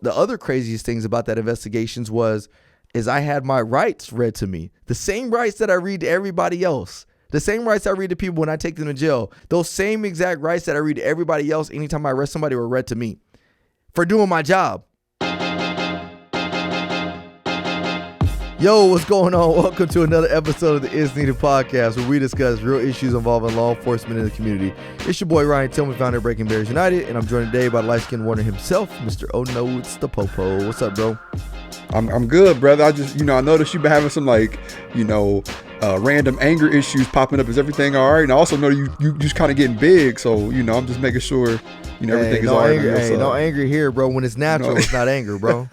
the other craziest things about that investigations is I had my rights read to me. The same rights that I read to everybody else. The same rights I read to people when I take them to jail. Those same exact rights that I read to everybody else anytime I arrest somebody were read to me for doing my job. Yo, what's going on? Welcome to another episode of the Is Needed podcast, where we discuss real issues involving law enforcement in the community. It's your boy Ryan Tillman, founder of Breaking Barriers United, and I'm joined today by the light-skinned warrior himself, Mr. Oh No, it's the Popo. What's up, bro? I'm good, brother. I just, I noticed you've been having some random anger issues popping up. Is everything all right? And I also know you just kind of getting big, so I'm just making sure everything is all right. No anger here, bro. When it's natural, it's not anger, bro.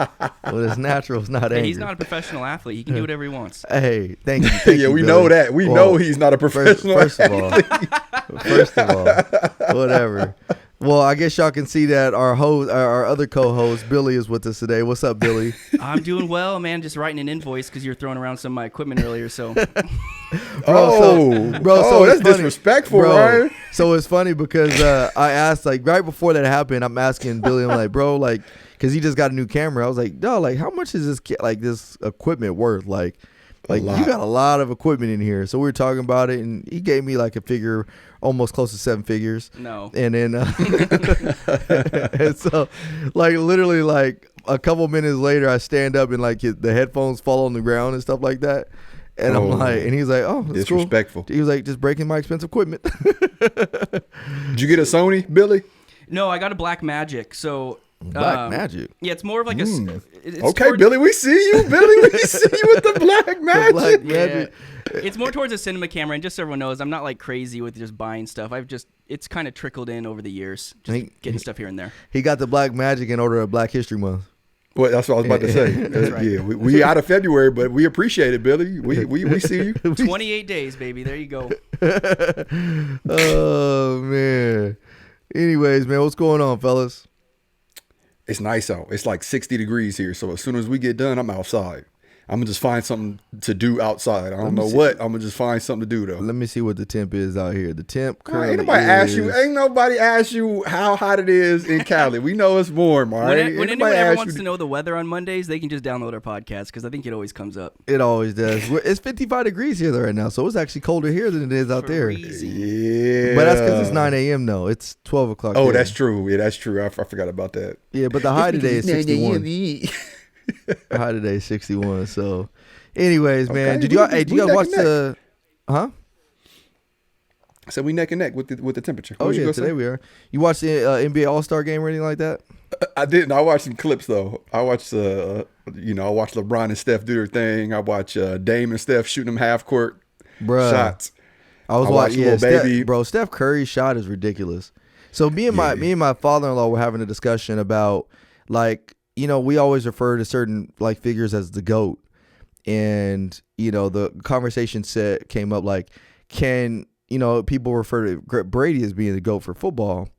When it's natural, it's not anger. He's not a professional athlete. He can do whatever he wants. Hey, thank you. Yeah, we know that. We know he's not a professional. First of all, whatever. Well, I guess y'all can see that our other co-host, Billy, is with us today. What's up, Billy? I'm doing well, man. Just writing an invoice because you're throwing around some of my equipment earlier. So, so that's disrespectful, Ryan. So it's funny because I asked, right before that happened, I'm asking Billy, I'm like, bro, because he just got a new camera. I was like, no, how much is this equipment worth? Like you got a lot of equipment in here. So we were talking about it, and he gave me a figure almost close to 7 figures. No. And then and so literally a couple minutes later, I stand up and the headphones fall on the ground and stuff like that. And I'm like, and he's like, oh, that's disrespectful. Cool. He was like, just breaking my expensive equipment. Did you get a Sony, Billy? No, I got a Black Magic. So Black Magic. Yeah, it's more of like okay, Billy, we see you. Billy, we see you with the Black Magic. Black Magic. Yeah. It's more towards a cinema camera, and just so everyone knows, I'm not crazy with just buying stuff. It's kind of trickled in over the years, just getting stuff here and there. He got the Black Magic in order of Black History Month. Well, that's what I was about to say. That's right. Yeah, we out of February, but we appreciate it, Billy. We see you. 28 days, baby. There you go. Oh, man. Anyways, man, what's going on, fellas? It's nice out. It's 60 degrees here, so as soon as we get done, I'm outside. I'm going to just find something to do outside. I don't know what. I'm going to just find something to do, though. Let me see what the temp is out here. The temp currently Ain't nobody ask you how hot it is in Cali. We know it's warm, all right? When anyone ever wants to know the weather on Mondays, they can just download our podcast because I think it always comes up. It always does. It's 55 degrees here right now, so it's actually colder here than it is out there. Yeah. But that's because it's 9 a.m. though. It's 12 o'clock. Oh, there. That's true. Yeah, that's true. I forgot about that. Yeah, but the high today is 61. High today is 61. So, anyways, man, did you guys watch the? Huh? So we neck and neck with the temperature. Oh yeah, today we are. You watched the NBA All-Star game or anything like that? I didn't. I watched some clips though. I watched I watched LeBron and Steph do their thing. I watched Dame and Steph shooting them half court shots. I was watching. Steph Curry's shot is ridiculous. So me and my father-in-law were having a discussion about we always refer to certain figures as the GOAT, and the conversation came up can people refer to Brady as being the GOAT for football,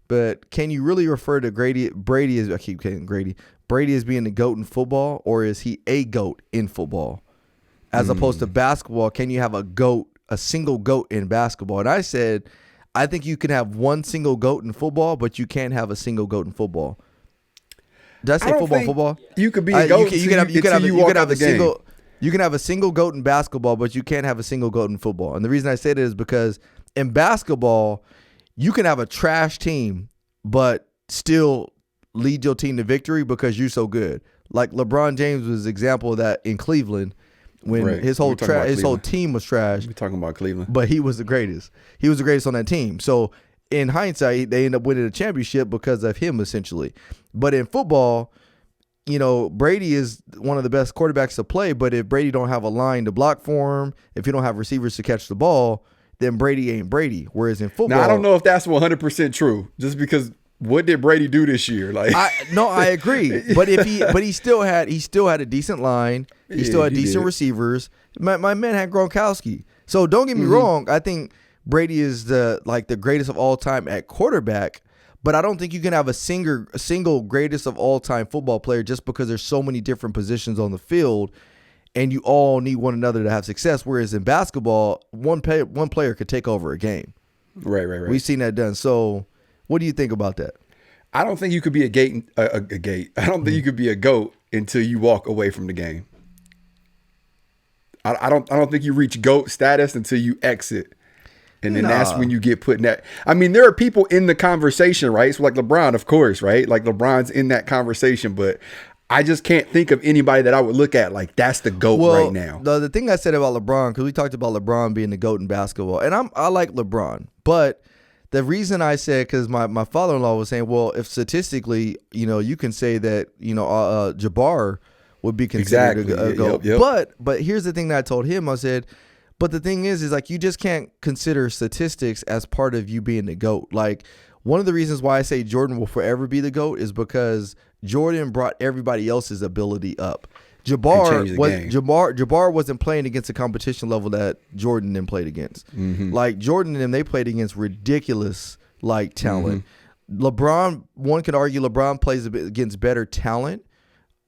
but can you really refer to Brady as being the GOAT in football, or is he a GOAT in football as opposed to basketball? Can you have a single GOAT in basketball? And I said, I think you can have one single GOAT in football, but you can't have a single GOAT in football. Did I say football? You could be a GOAT. You can have a single GOAT in basketball, but you can't have a single GOAT in football. And the reason I say that is because in basketball, you can have a trash team, but still lead your team to victory because you're so good. Like LeBron James was an example of that in Cleveland when his whole team was trash. We're talking about Cleveland. But he was the greatest. He was the greatest on that team. So in hindsight, they end up winning a championship because of him, essentially. But in football, Brady is one of the best quarterbacks to play, but if Brady don't have a line to block for him, if you don't have receivers to catch the ball, then Brady ain't Brady. Whereas in football... Now, I don't know if that's 100% true, just because what did Brady do this year? I agree. But he still had a decent line. He still had decent receivers. My man had Gronkowski. So don't get me wrong. I think Brady is the greatest of all time at quarterback, but I don't think you can have a single greatest of all time football player just because there's so many different positions on the field and you all need one another to have success. Whereas in basketball, one player could take over a game. Right. We've seen that done. So what do you think about that? I don't think you could be a gate. I don't think you could be a GOAT until you walk away from the game. I don't think you reach GOAT status until you exit. And then that's when you get put in that. I mean, there are people in the conversation, right? So like LeBron, of course, right? Like LeBron's in that conversation, but I just can't think of anybody that I would look at like that's the GOAT right now. The thing I said about LeBron, because we talked about LeBron being the GOAT in basketball, and I like LeBron, but the reason I said, because my father-in-law was saying, well, if statistically, you can say that, Jabbar would be considered a GOAT. Yep. But here's the thing that I told him. I said, but the thing is like you just can't consider statistics as part of you being the GOAT. Like one of the reasons why I say Jordan will forever be the GOAT is because Jordan brought everybody else's ability up. Jabbar wasn't playing against the competition level that Jordan then played against. Mm-hmm. Like Jordan and them, they played against ridiculous like talent. Mm-hmm. LeBron, one could argue LeBron plays against better talent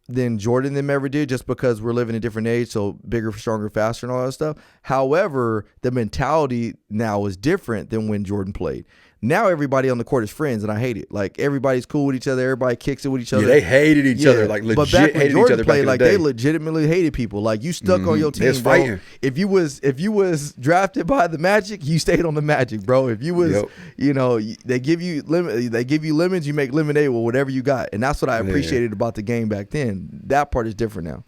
than Jordan them ever did, just because we're living in a different age, so bigger, stronger, faster, and all that stuff. However, the mentality now is different than when Jordan played. Now everybody on the court is friends, and I hate it. Like everybody's cool with each other, everybody kicks it with each other. Yeah, they hated each other, like legit. But back when hated Jordan each other played, back like in the day. they legitimately hated people. Like you stuck on your team, bro. Fighting. If you was drafted by the Magic, you stayed on the Magic, bro. If you was, they give you lemons, you make lemonade with whatever you got, and that's what I appreciated about the game back then. That part is different now.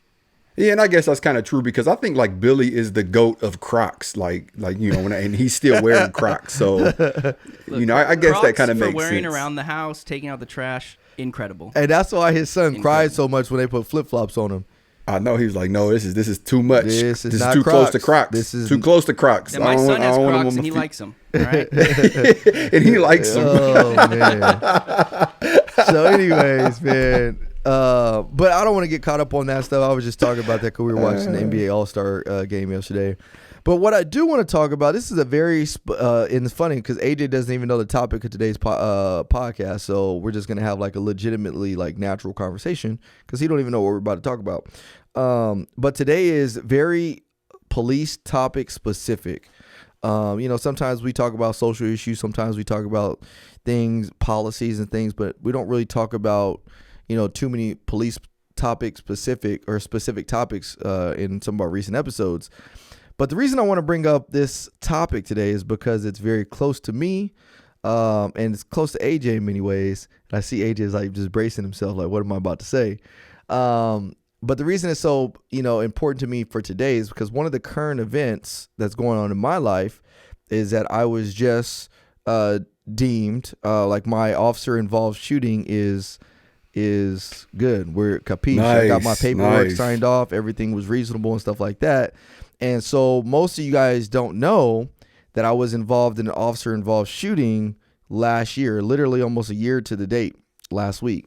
Yeah, and I guess that's kind of true because I think like Billy is the GOAT of Crocs, and he's still wearing Crocs. So, I guess Crocs that kind of makes sense. For wearing around the house, taking out the trash, incredible. And that's why his son cried so much when they put flip flops on him. I know he was like, no, this is too much. This is too close to Crocs. This is too close to Crocs. And my son has Crocs and he likes them. Right? And he likes them. Oh man. So, anyways, man. But I don't want to get caught up on that stuff. I was just talking about that because we were watching the NBA All-Star game yesterday. But what I do want to talk about, this is a very, and it's funny because AJ doesn't even know the topic of today's podcast. So we're just going to have like a legitimately like natural conversation because he don't even know what we're about to talk about. But today is very police topic specific. Sometimes we talk about social issues. Sometimes we talk about things, policies and things, but we don't really talk about too many police topic specific topics in some of our recent episodes. But the reason I want to bring up this topic today is because it's very close to me, and it's close to AJ in many ways. And I see AJ is like just bracing himself, like, what am I about to say? But the reason it's so important to me for today is because one of the current events that's going on in my life is that I was just deemed like my officer involved shooting is good. We're capiche. I got my paperwork signed off. Everything was reasonable and stuff like that. And so most of you guys don't know that I was involved in an officer involved shooting last year, literally almost a year to the date last week.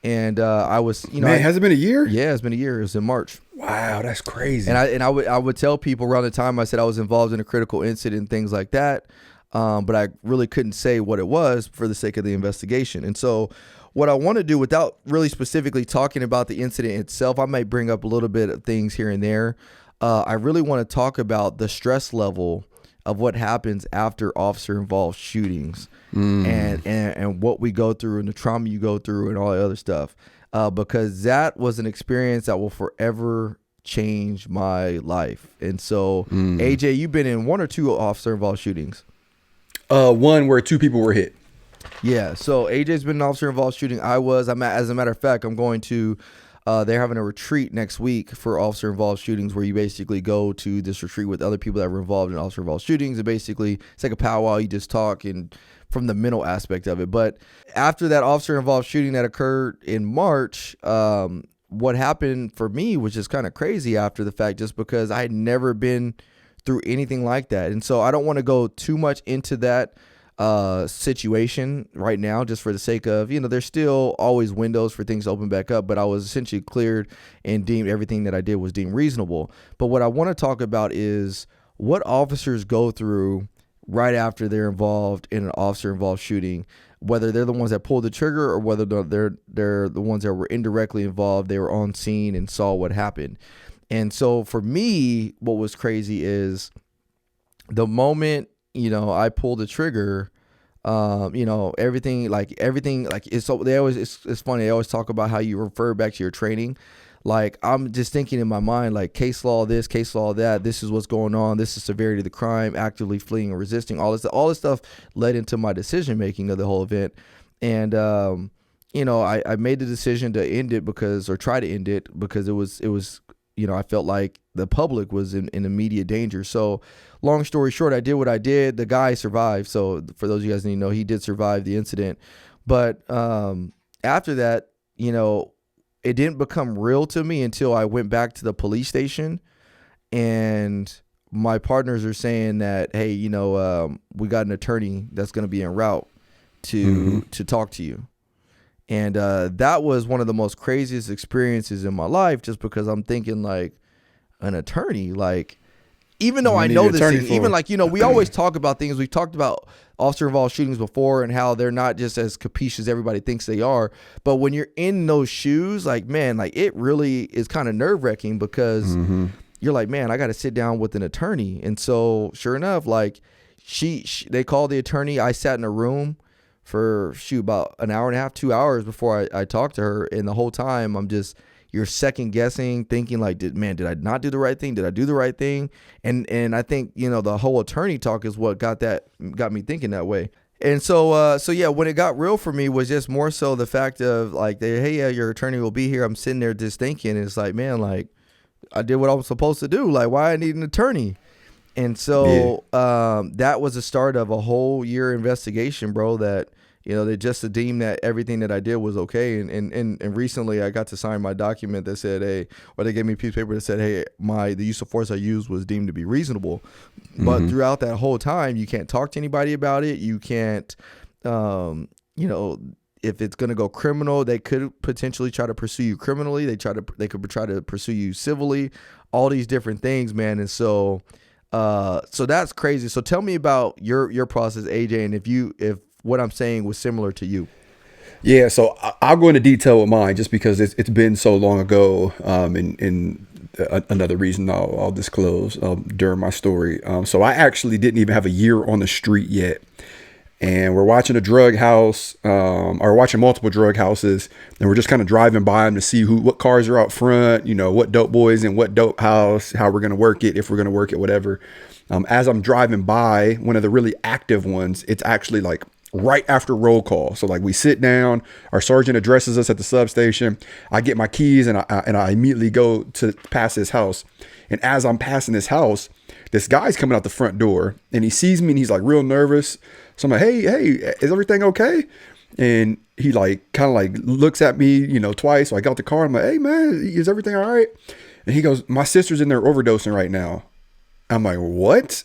And I was, man, has it been a year? Yeah, it's been a year. It was in March. Wow, that's crazy. And I would tell people around the time I said I was involved in a critical incident and things like that. But I really couldn't say what it was for the sake of the investigation. And so what I want to do, without really specifically talking about the incident itself, I might bring up a little bit of things here and there. I really want to talk about the stress level of what happens after officer involved shootings and what we go through and the trauma you go through and all the other stuff. Because that was an experience that will forever change my life. And so AJ, you've been in one or two officer involved shootings? One where two people were hit. Yeah, so AJ's been an officer involved shooting. As a matter of fact, I'm going to, they're having a retreat next week for officer involved shootings where you basically go to this retreat with other people that were involved in officer involved shootings. And basically, it's like a powwow. You just talk and from the mental aspect of it. But after that officer involved shooting that occurred in March, what happened for me was just kind of crazy after the fact, just because I had never been through anything like that. And so I don't want to go too much into that situation right now, just for the sake of, there's still always windows for things to open back up, but I was essentially cleared and deemed everything that I did was deemed reasonable. But what I want to talk about is what officers go through right after they're involved in an officer involved shooting, whether they're the ones that pulled the trigger or whether they're the ones that were indirectly involved. They were on scene and saw what happened. And so for me, what was crazy is the moment I pulled the trigger, You know, everything like it's so it's funny. They always talk about how you refer back to your training. Like, I'm just thinking in my mind, like, case law this, case law that, this is what's going on, this is severity of the crime, actively fleeing and resisting, all this stuff led into my decision making of the whole event. And you know, I made the decision to end it try to end it because it was you know, I felt like the public was in immediate danger. So long story short, I did what I did. The guy survived. So for those of you guys who need to know, he did survive the incident. But after that, you know, it didn't become real to me until I went back to the police station, and my partners are saying that, hey, you know, we got an attorney that's going to be en route to talk to you. And that was one of the most craziest experiences in my life, just because I'm thinking, like, an attorney, like, even though I know this thing, even like, you know, we always talk about things. We've talked about officer involved shootings before and how they're not just as capiche as everybody thinks they are. But when you're in those shoes, like, man, like, it really is kind of nerve wracking because you're like, man, I got to sit down with an attorney. And so sure enough, like, they called the attorney. I sat in a room for about an hour and a half, 2 hours before I talked to her. And the whole time you're second guessing, thinking like, did I not do the right thing? Did I do the right thing? And I think, you know, the whole attorney talk is what got me thinking that way. And so yeah, when it got real for me was just more so the fact of like, hey, yeah, your attorney will be here. I'm sitting there just thinking, it's like, man, like, I did what I was supposed to do. Like, why I need an attorney? And so that was the start of a whole year investigation, bro, that, you know, they just deemed that everything that I did was okay. And recently I got to sign my document that said, hey, or they gave me a piece of paper that said, hey, the use of force I used was deemed to be reasonable. But throughout that whole time, you can't talk to anybody about it. You can't, you know, if it's going to go criminal, they could potentially try to pursue you criminally. They could try to pursue you civilly, all these different things, man. And so that's crazy. So tell me about your process, AJ, and if what I'm saying was similar to you. Yeah, so I'll go into detail with mine just because it's been so long ago. And another reason I'll disclose during my story. So I actually didn't even have a year on the street yet, and we're watching a drug house, or watching multiple drug houses, and we're just kind of driving by them to see what cars are out front, you know, what dope boys in what dope house, how we're gonna work it, if we're gonna work it, whatever. As I'm driving by one of the really active ones, it's actually like right after roll call. So like we sit down, our sergeant addresses us at the substation. I get my keys and I immediately go to pass his house. And as I'm passing this house, this guy's coming out the front door and he sees me and he's like real nervous. So I'm like, hey, is everything okay? And he like kind of like looks at me, you know, twice. So I got out the car. I'm like, hey man, is everything all right? And he goes, my sister's in there overdosing right now. I'm like, what?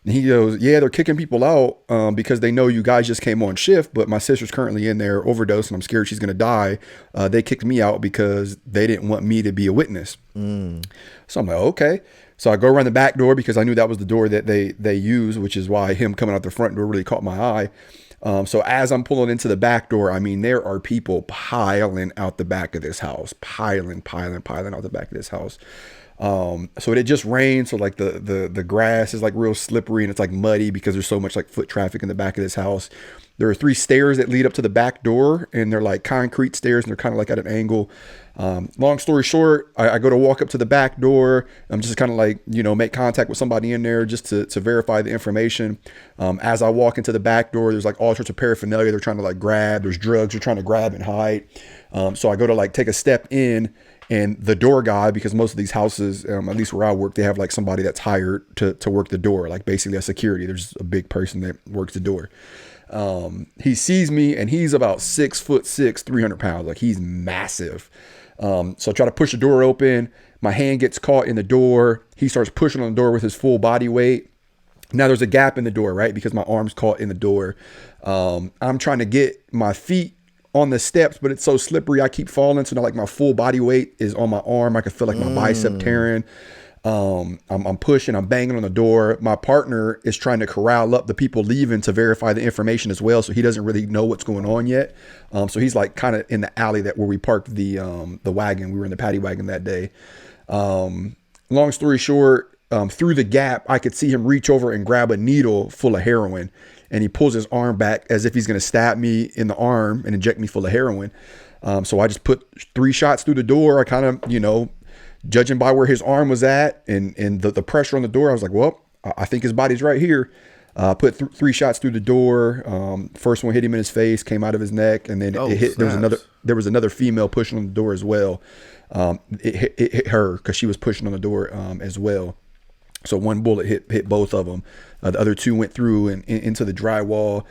And he goes, yeah, they're kicking people out because they know you guys just came on shift, but my sister's currently in there overdose and I'm scared she's going to die. They kicked me out because they didn't want me to be a witness. So I'm like, okay. So I go around the back door because I knew that was the door that they use, which is why him coming out the front door really caught my eye. So as I'm pulling into the back door, I mean, there are people piling out the back of this house, piling out the back of this house. So it just rained. So like the grass is like real slippery and it's like muddy because there's so much like foot traffic in the back of this house. There are 3 stairs that lead up to the back door and they're like concrete stairs and they're kind of like at an angle. Long story short, I go to walk up to the back door. I'm just kind of like, you know, make contact with somebody in there just to verify the information. As I walk into the back door, there's like all sorts of paraphernalia. They're trying to like grab, there's drugs they're trying to grab and hide. So I go to like take a step in. And the door guy, because most of these houses, at least where I work, they have like somebody that's hired to work the door, like basically a security. There's a big person that works the door. He sees me and he's about 6'6", 300 pounds. Like he's massive. So I try to push the door open. My hand gets caught in the door. He starts pushing on the door with his full body weight. Now there's a gap in the door, right? Because my arm's caught in the door. I'm trying to get my feet on the steps, but it's so slippery. I keep falling. So now like my full body weight is on my arm. I can feel like my bicep tearing. I'm pushing, I'm banging on the door. My partner is trying to corral up the people leaving to verify the information as well. So he doesn't really know what's going on yet. So he's like kind of in the alley where we parked the wagon. We were in the paddy wagon that day. Long story short, through the gap, I could see him reach over and grab a needle full of heroin. and he pulls his arm back as if he's going to stab me in the arm and inject me full of heroin. So I just put 3 shots through the door. I kind of, you know, judging by where his arm was at and the pressure on the door, I was like, well, I think his body's right here. Put 3 shots through the door. First one hit him in his face, came out of his neck, and then it hit. There was another female pushing on the door as well. It hit her because she was pushing on the door as well. So one bullet hit both of them. The other 2 went through and into the drywall.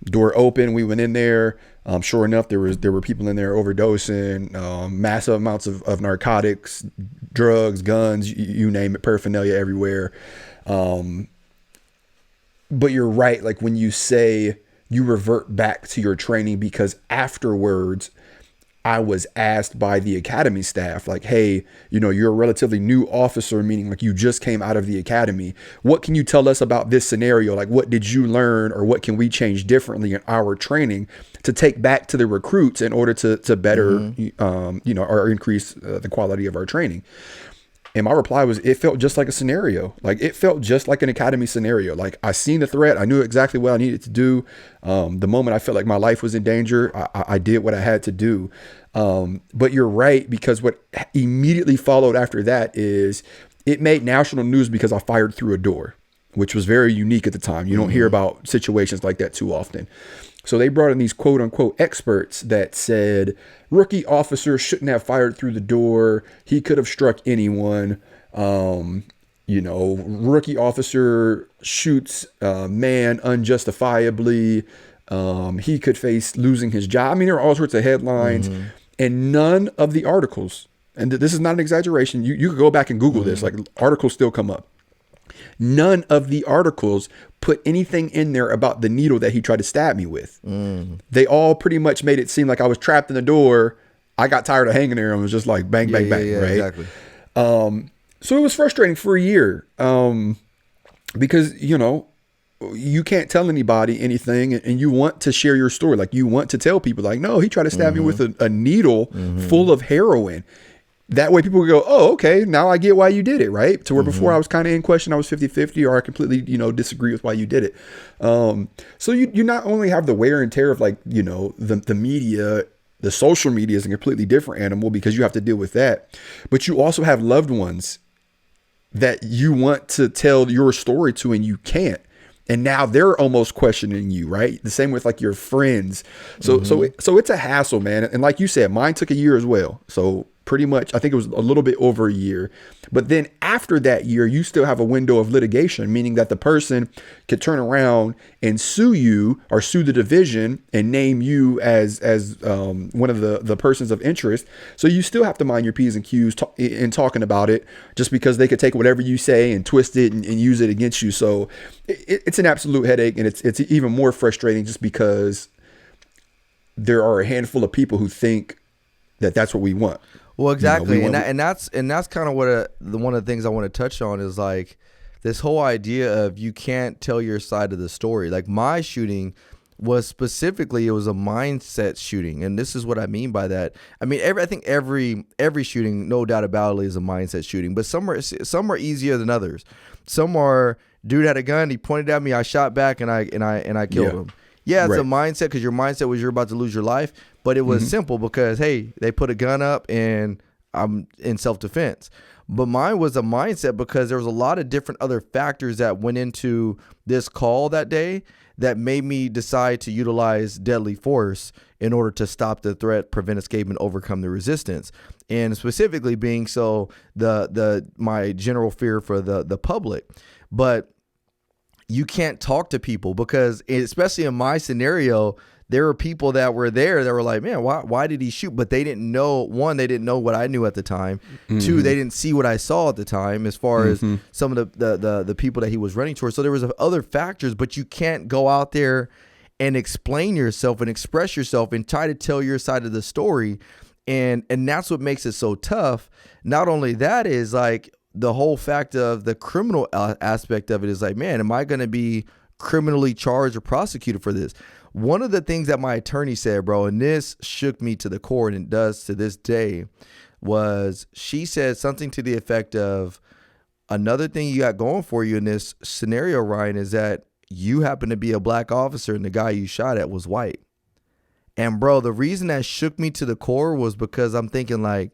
Door open. We went in there. Sure enough, there were people in there overdosing, massive amounts of narcotics, drugs, guns, you name it, paraphernalia everywhere. But you're right. Like when you say you revert back to your training, because afterwards I was asked by the academy staff, like, hey, you know, you're a relatively new officer, meaning like you just came out of the academy. What can you tell us about this scenario? Like, what did you learn, or what can we change differently in our training to take back to the recruits in order to better, you know, or increase the quality of our training? And my reply was, it felt just like a scenario. Like it felt just like an academy scenario. Like I seen the threat. I knew exactly what I needed to do. The moment I felt like my life was in danger, I did what I had to do. But you're right, because what immediately followed after that is it made national news because I fired through a door, which was very unique at the time. You don't hear about situations like that too often. So they brought in these quote unquote experts that said rookie officer shouldn't have fired through the door. He could have struck anyone. You know, rookie officer shoots man unjustifiably. He could face losing his job. I mean, there are all sorts of headlines, and none of the articles, and this is not an exaggeration. You could go back and Google this, like articles still come up. None of the articles put anything in there about the needle that he tried to stab me with. They all pretty much made it seem like I was trapped in the door. I got tired of hanging there and was just like bang, bang, bang. Right. Exactly. So it was frustrating for a year. Because, you know, you can't tell anybody anything, and you want to share your story. Like you want to tell people like, no, he tried to stab me with a needle full of heroin. That way people would go, oh, okay, now I get why you did it, right? To where before I was kind of in question, I was 50-50, or I completely, you know, disagree with why you did it. So you not only have the wear and tear of like, you know, the media, the social media is a completely different animal because you have to deal with that. But you also have loved ones that you want to tell your story to and you can't. And now they're almost questioning you, right? The same with like your friends. So it's a hassle, man. And like you said, mine took a year as well. So pretty much, I think it was a little bit over a year. But then after that year, you still have a window of litigation, meaning that the person could turn around and sue you or sue the division and name you as one of the persons of interest. So you still have to mind your P's and Q's in talking about it, just because they could take whatever you say and twist it and use it against you. So it's an absolute headache, and it's even more frustrating just because there are a handful of people who think that that's what we want. Well, exactly, you know, and that's kind of what one of the things I want to touch on is like this whole idea of you can't tell your side of the story. Like my shooting was specifically, it was a mindset shooting, and this is what I mean by that. I mean, I think every shooting, no doubt about it, is a mindset shooting, but some are easier than others. Some are, dude had a gun, he pointed at me, I shot back, and I killed him. Yeah, it's a mindset, because your mindset was you're about to lose your life, but it was simple because, hey, they put a gun up and I'm in self-defense. But mine was a mindset because there was a lot of different other factors that went into this call that day that made me decide to utilize deadly force in order to stop the threat, prevent escape, and overcome the resistance. And specifically being so my general fear for the public. But you can't talk to people because, especially in my scenario, there were people that were there that were like, man, why did he shoot? But they didn't know, one, they didn't know what I knew at the time. Two, they didn't see what I saw at the time as far as some of the people that he was running towards. So there was other factors, but you can't go out there and explain yourself and express yourself and try to tell your side of the story. And that's what makes it so tough. Not only that is like, the whole fact of the criminal aspect of it is like, man, am I going to be criminally charged or prosecuted for this? One of the things that my attorney said, bro, and this shook me to the core, and it does to this day, was she said something to the effect of, another thing you got going for you in this scenario, Ryan, is that you happen to be a black officer and the guy you shot at was white. And bro, the reason that shook me to the core was because I'm thinking like,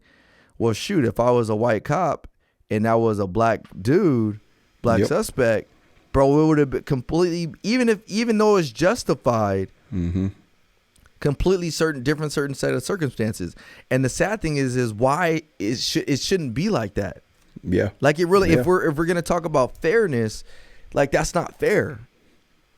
well, shoot, if I was a white cop and I was a black dude, black suspect, bro, it would have been completely, even though it's justified, completely certain set of circumstances. And the sad thing is why it shouldn't be like that. Yeah. Like it really, if we're gonna talk about fairness, like that's not fair.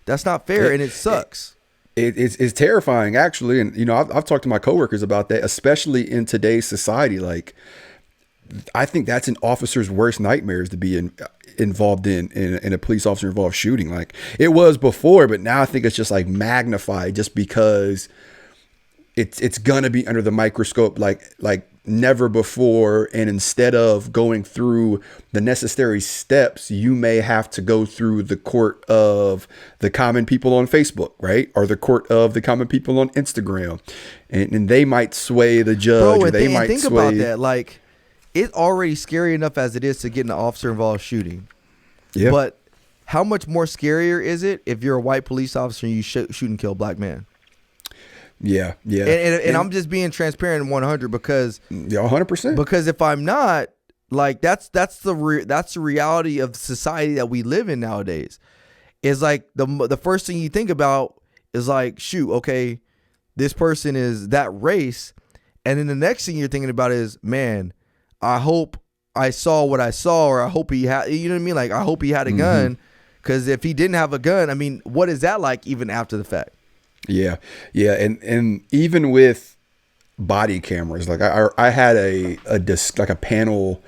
That's not fair, and it sucks. It's terrifying, actually. And, you know, I've talked to my coworkers about that, especially in today's society. Like, I think that's an officer's worst nightmares to be involved in a police officer involved shooting. Like it was before, but now I think it's just like magnified just because it's going to be under the microscope like never before. And instead of going through the necessary steps, you may have to go through the court of the common people on Facebook, right? Or the court of the common people on Instagram. And they might sway the judge. Bro, or they might think sway. about that. Like, it's already scary enough as it is to get an officer involved shooting. Yeah. But how much more scarier is it if you're a white police officer and you shoot and kill a black man? Yeah, yeah. And I'm just being transparent and 100 because 100%. Because if I'm not, like that's the reality of society that we live in nowadays. Is like the first thing you think about is like, shoot, okay, this person is that race, and then the next thing you're thinking about is, man, I hope I saw what I saw, or I hope he had, you know what I mean? Like, I hope he had a gun, because if he didn't have a gun, I mean, what is that like even after the fact? Yeah. Yeah. And even with body cameras, like I had a panel,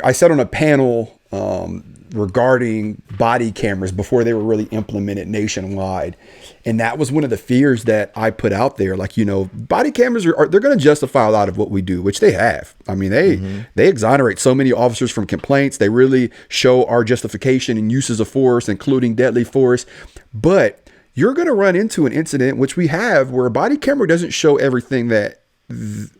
I sat on a panel regarding body cameras before they were really implemented nationwide. And that was one of the fears that I put out there. Like, you know, body cameras they're going to justify a lot of what we do, which they have. I mean, they exonerate so many officers from complaints. They really show our justification and uses of force, including deadly force. But you're going to run into an incident, which we have, where a body camera doesn't show everything that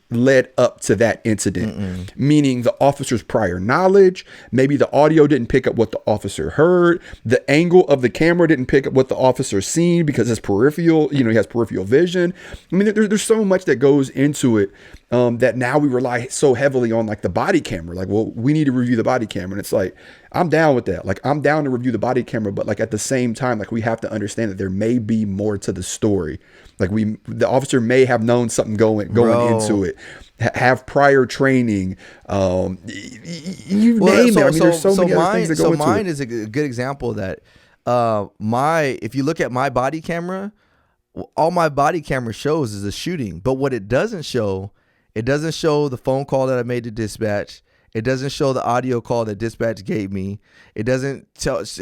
led up to that incident, meaning the officer's prior knowledge. Maybe the audio didn't pick up what the officer heard. The angle of the camera didn't pick up what the officer seen because his peripheral, you know, he has peripheral vision. I mean, there's so much that goes into it that now we rely so heavily on like the body camera. Like, well, we need to review the body camera. And it's like, I'm down with that. Like, I'm down to review the body camera, but like at the same time, like we have to understand that there may be more to the story. Like the officer may have known something going into it, have prior training. You name it. I mean, there's so many other things that go into it. So mine is a good example of that. If you look at my body camera, all my body camera shows is a shooting. But what it doesn't show the phone call that I made to dispatch. It doesn't show the audio call that dispatch gave me. It doesn't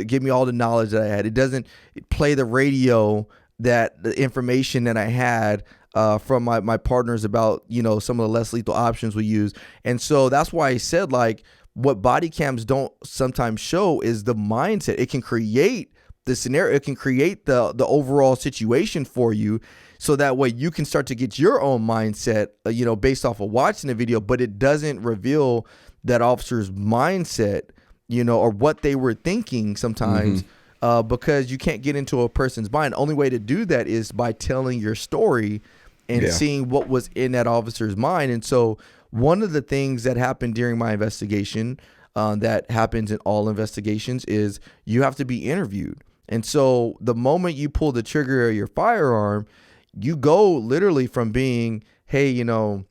give me all the knowledge that I had. It doesn't play the radio, that the information that I had from my partners about, you know, some of the less lethal options we use. And so that's why I said, like, what body cams don't sometimes show is the mindset. It can create the scenario. It can create the overall situation for you. So that way you can start to get your own mindset, you know, based off of watching the video, but it doesn't reveal that officer's mindset, you know, or what they were thinking sometimes. Because you can't get into a person's mind. The only way to do that is by telling your story and seeing what was in that officer's mind. And so one of the things that happened during my investigation, that happens in all investigations, is you have to be interviewed. And so the moment you pull the trigger of your firearm, you go literally from being, hey, you know,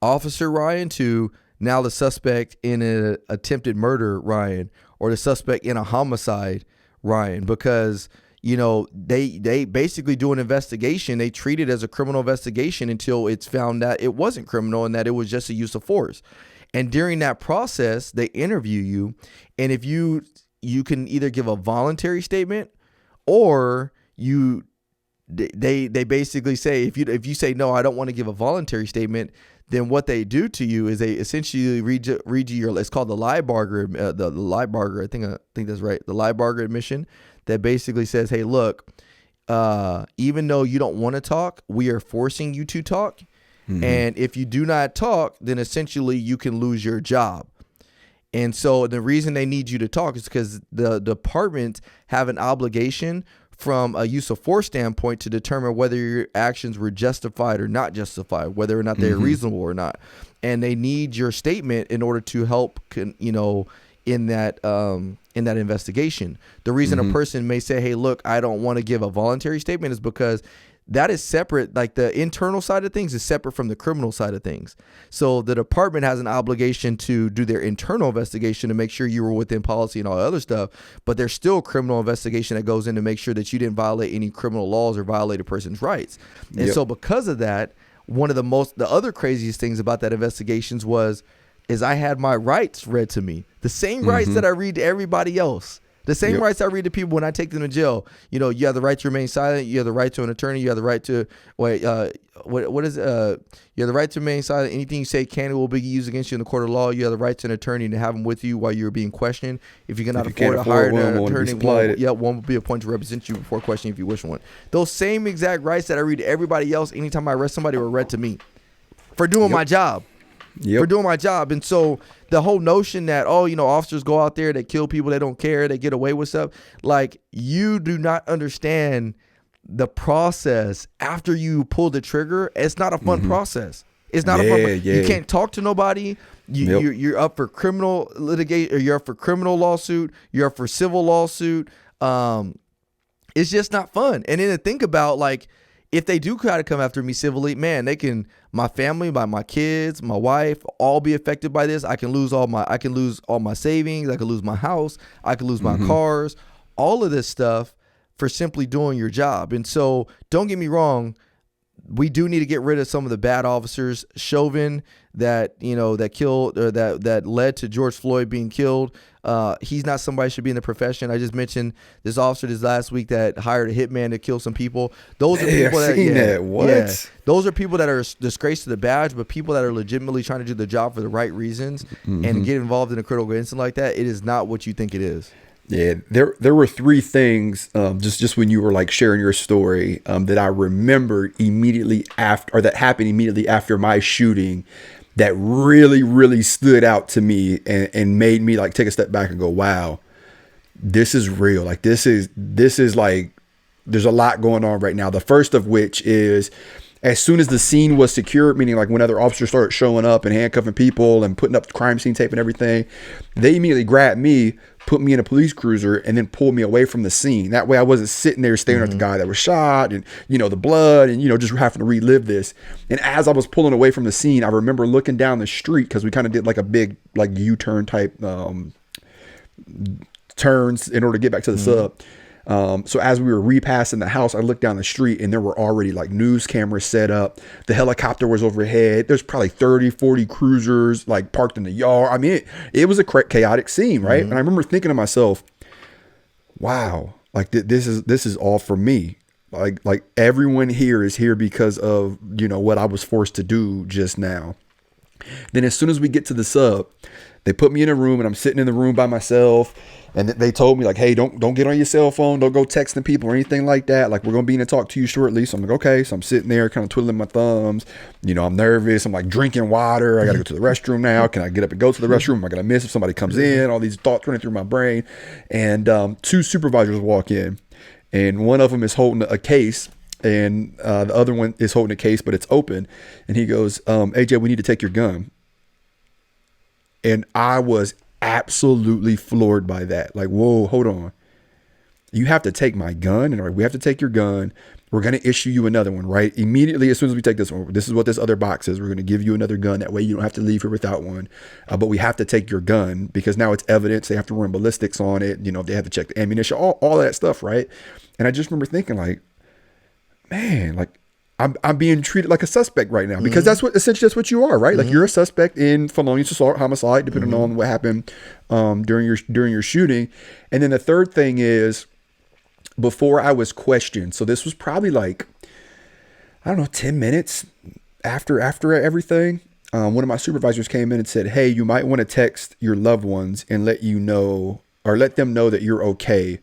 Officer Ryan, to now the suspect in an attempted murder, Ryan, or the suspect in a homicide, Ryan, because, you know, they basically do an investigation. They treat it as a criminal investigation until it's found that it wasn't criminal and that it was just a use of force. And during that process, they interview you. And if you can either give a voluntary statement, or they basically say, if you say, no, I don't want to give a voluntary statement, then what they do to you is they essentially read you your, it's called the lie barger, the lie barger. I think that's right. The lie barger admission that basically says, hey, look, even though you don't want to talk, we are forcing you to talk. And if you do not talk, then essentially you can lose your job. And so the reason they need you to talk is because the department have an obligation from a use of force standpoint to determine whether your actions were justified or not justified, whether or not they're reasonable or not. And they need your statement in order to help, in that investigation. The reason a person may say, hey, look, I don't want to give a voluntary statement is because that is separate. Like the internal side of things is separate from the criminal side of things. So the department has an obligation to do their internal investigation to make sure you were within policy and all the other stuff. But there's still criminal investigation that goes in to make sure that you didn't violate any criminal laws or violate a person's rights. And so because of that, one of the other craziest things about that investigations is I had my rights read to me. The same rights that I read to everybody else. The same rights I read to people when I take them to jail. You have the right to remain silent. You have the right to an attorney. You have the right to what is it? You have the right to remain silent. Anything you say can and will be used against you in the court of law. You have the right to an attorney to have them with you while you're being questioned. If you cannot afford to hire an attorney, one will be appointed to represent you before questioning if you wish one. Those same exact rights that I read to everybody else anytime I arrest somebody were read to me for doing my job. For doing my job. And so the whole notion that, officers go out there, they kill people, they don't care, they get away with stuff. Like, you do not understand the process after you pull the trigger. It's not a fun process. It's not a fun. You can't talk to nobody. You're up for criminal litigation, or you're up for criminal lawsuit. You're up for civil lawsuit. It's just not fun. And then to think about, like, if they do try to come after me civilly, man, my family, my kids, my wife, all be affected by this. I can lose all my savings. I can lose my house. I can lose my cars. All of this stuff for simply doing your job. And so, don't get me wrong, we do need to get rid of some of the bad officers. Chauvin that killed, or that led to George Floyd being killed. He's not somebody who should be in the profession. I just mentioned this officer this last week that hired a hitman to kill some people. Those are people those are people that are disgraced to the badge, but people that are legitimately trying to do the job for the right reasons and get involved in a critical incident like that. It is not what you think it is. Yeah, there were three things just when you were like sharing your story that I remembered immediately after, or that happened immediately after my shooting, that really, really stood out to me and made me like take a step back and go, wow, this is real. Like this is like, there's a lot going on right now. The first of which is, as soon as the scene was secured, meaning like when other officers started showing up and handcuffing people and putting up crime scene tape and everything, they immediately grabbed me, put me in a police cruiser, and then pulled me away from the scene. That way I wasn't sitting there staring at the guy that was shot and, the blood and, just having to relive this. And as I was pulling away from the scene, I remember looking down the street, because we kind of did like a big like U-turn type turns in order to get back to the sub. So as we were repassing the house, I looked down the street and there were already like news cameras set up. The helicopter was overhead. There's probably 30, 40 cruisers like parked in the yard. I mean, it was a chaotic scene, right? And I remember thinking to myself, wow, like this is all for me. Like everyone here is here because of, what I was forced to do just now. Then as soon as we get to the sub, they put me in a room and I'm sitting in the room by myself. And they told me like, hey, don't get on your cell phone. Don't go texting people or anything like that. Like, we're going to be in and talk to you shortly. So I'm like, okay. So I'm sitting there kind of twiddling my thumbs. I'm nervous. I'm like drinking water. I got to go to the restroom now. Can I get up and go to the restroom? Am I going to miss if somebody comes in? All these thoughts running through my brain. And two supervisors walk in. And one of them is holding a case. And the other one is holding a case, but it's open. And he goes, AJ, we need to take your gun. And I was absolutely floored by that. Like, whoa, hold on. You have to take my gun, and we have to take your gun. We're going to issue you another one, right? Immediately, as soon as we take this one, this is what this other box is. We're going to give you another gun. That way you don't have to leave here without one. But we have to take your gun because now it's evidence. They have to run ballistics on it. They have to check the ammunition, all that stuff, right? And I just remember thinking like, man, like, I'm being treated like a suspect right now, because that's what you are, right? Like, you're a suspect in felonious assault, homicide, depending on what happened during your shooting. And then the third thing is, before I was questioned, so this was probably like, I don't know, 10 minutes after everything, one of my supervisors came in and said, hey, you might want to text your loved ones and let them know that you're okay.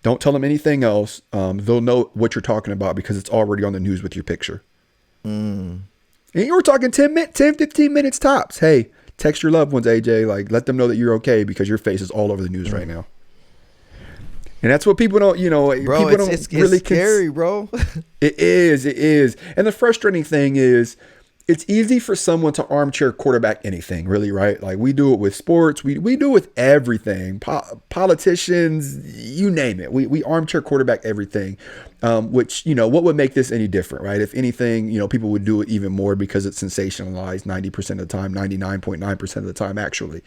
Don't tell them anything else. They'll know what you're talking about because it's already on the news with your picture. And you were talking 10, 15 minutes tops. Hey, text your loved ones, AJ. Like, let them know that you're okay because your face is all over the news right now. And that's what people don't, bro, people it's scary, bro. It is. And the frustrating thing is, it's easy for someone to armchair quarterback anything, really, right? Like, we do it with sports. We do it with everything. Politicians, you name it. We armchair quarterback everything, which, what would make this any different, right? If anything, people would do it even more because it's sensationalized 90% of the time, 99.9% of the time, actually.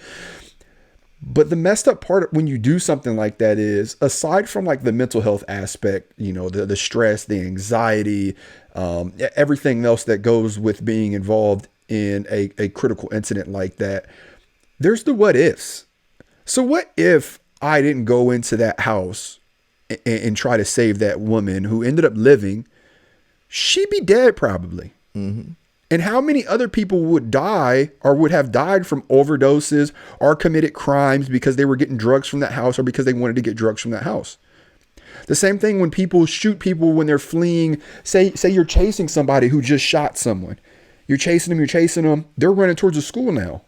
But the messed up part when you do something like that is, aside from like the mental health aspect, the stress, the anxiety, everything else that goes with being involved in a critical incident like that, there's the what ifs. So what if I didn't go into that house and try to save that woman who ended up living? She'd be dead probably. Mm-hmm. And how many other people would die or would have died from overdoses or committed crimes because they were getting drugs from that house or because they wanted to get drugs from that house? The same thing when people shoot people when they're fleeing. Say you're chasing somebody who just shot someone. You're chasing them. They're running towards a school now.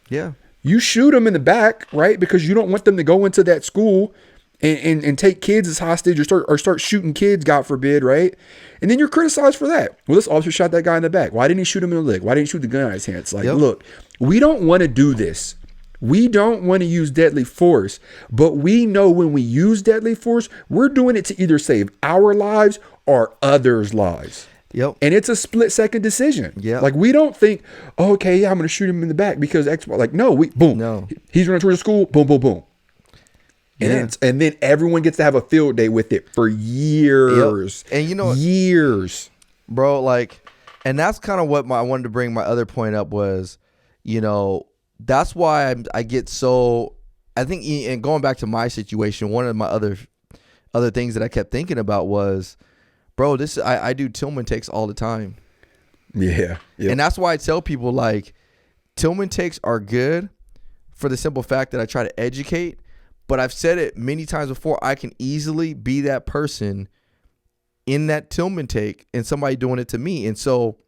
Yeah. You shoot them in the back, right? Because you don't want them to go into that school and take kids as hostage or start shooting kids, God forbid, right? And then you're criticized for that. Well, this officer shot that guy in the back. Why didn't he shoot him in the leg? Why didn't he shoot the gun out of his hands? Like, Look, we don't want to do this. We don't want to use deadly force, but we know when we use deadly force, we're doing it to either save our lives or others' lives. Yep. And it's a split-second decision. Yeah. Like, we don't think, oh, okay, yeah, I'm going to shoot him in the back because X. Like, no, boom. No. He's running towards the school. Boom, boom, boom. And then everyone gets to have a field day with it for years. Yep. And years, bro. Like, and that's kind of what I wanted to bring. My other point up was, that's why I get so. I think, and going back to my situation, one of my other things that I kept thinking about was, bro, I do Tillman Takes all the time. Yeah. And that's why I tell people, like, Tillman Takes are good for the simple fact that I try to educate. But I've said it many times before, I can easily be that person in that Tillman take and somebody doing it to me. And so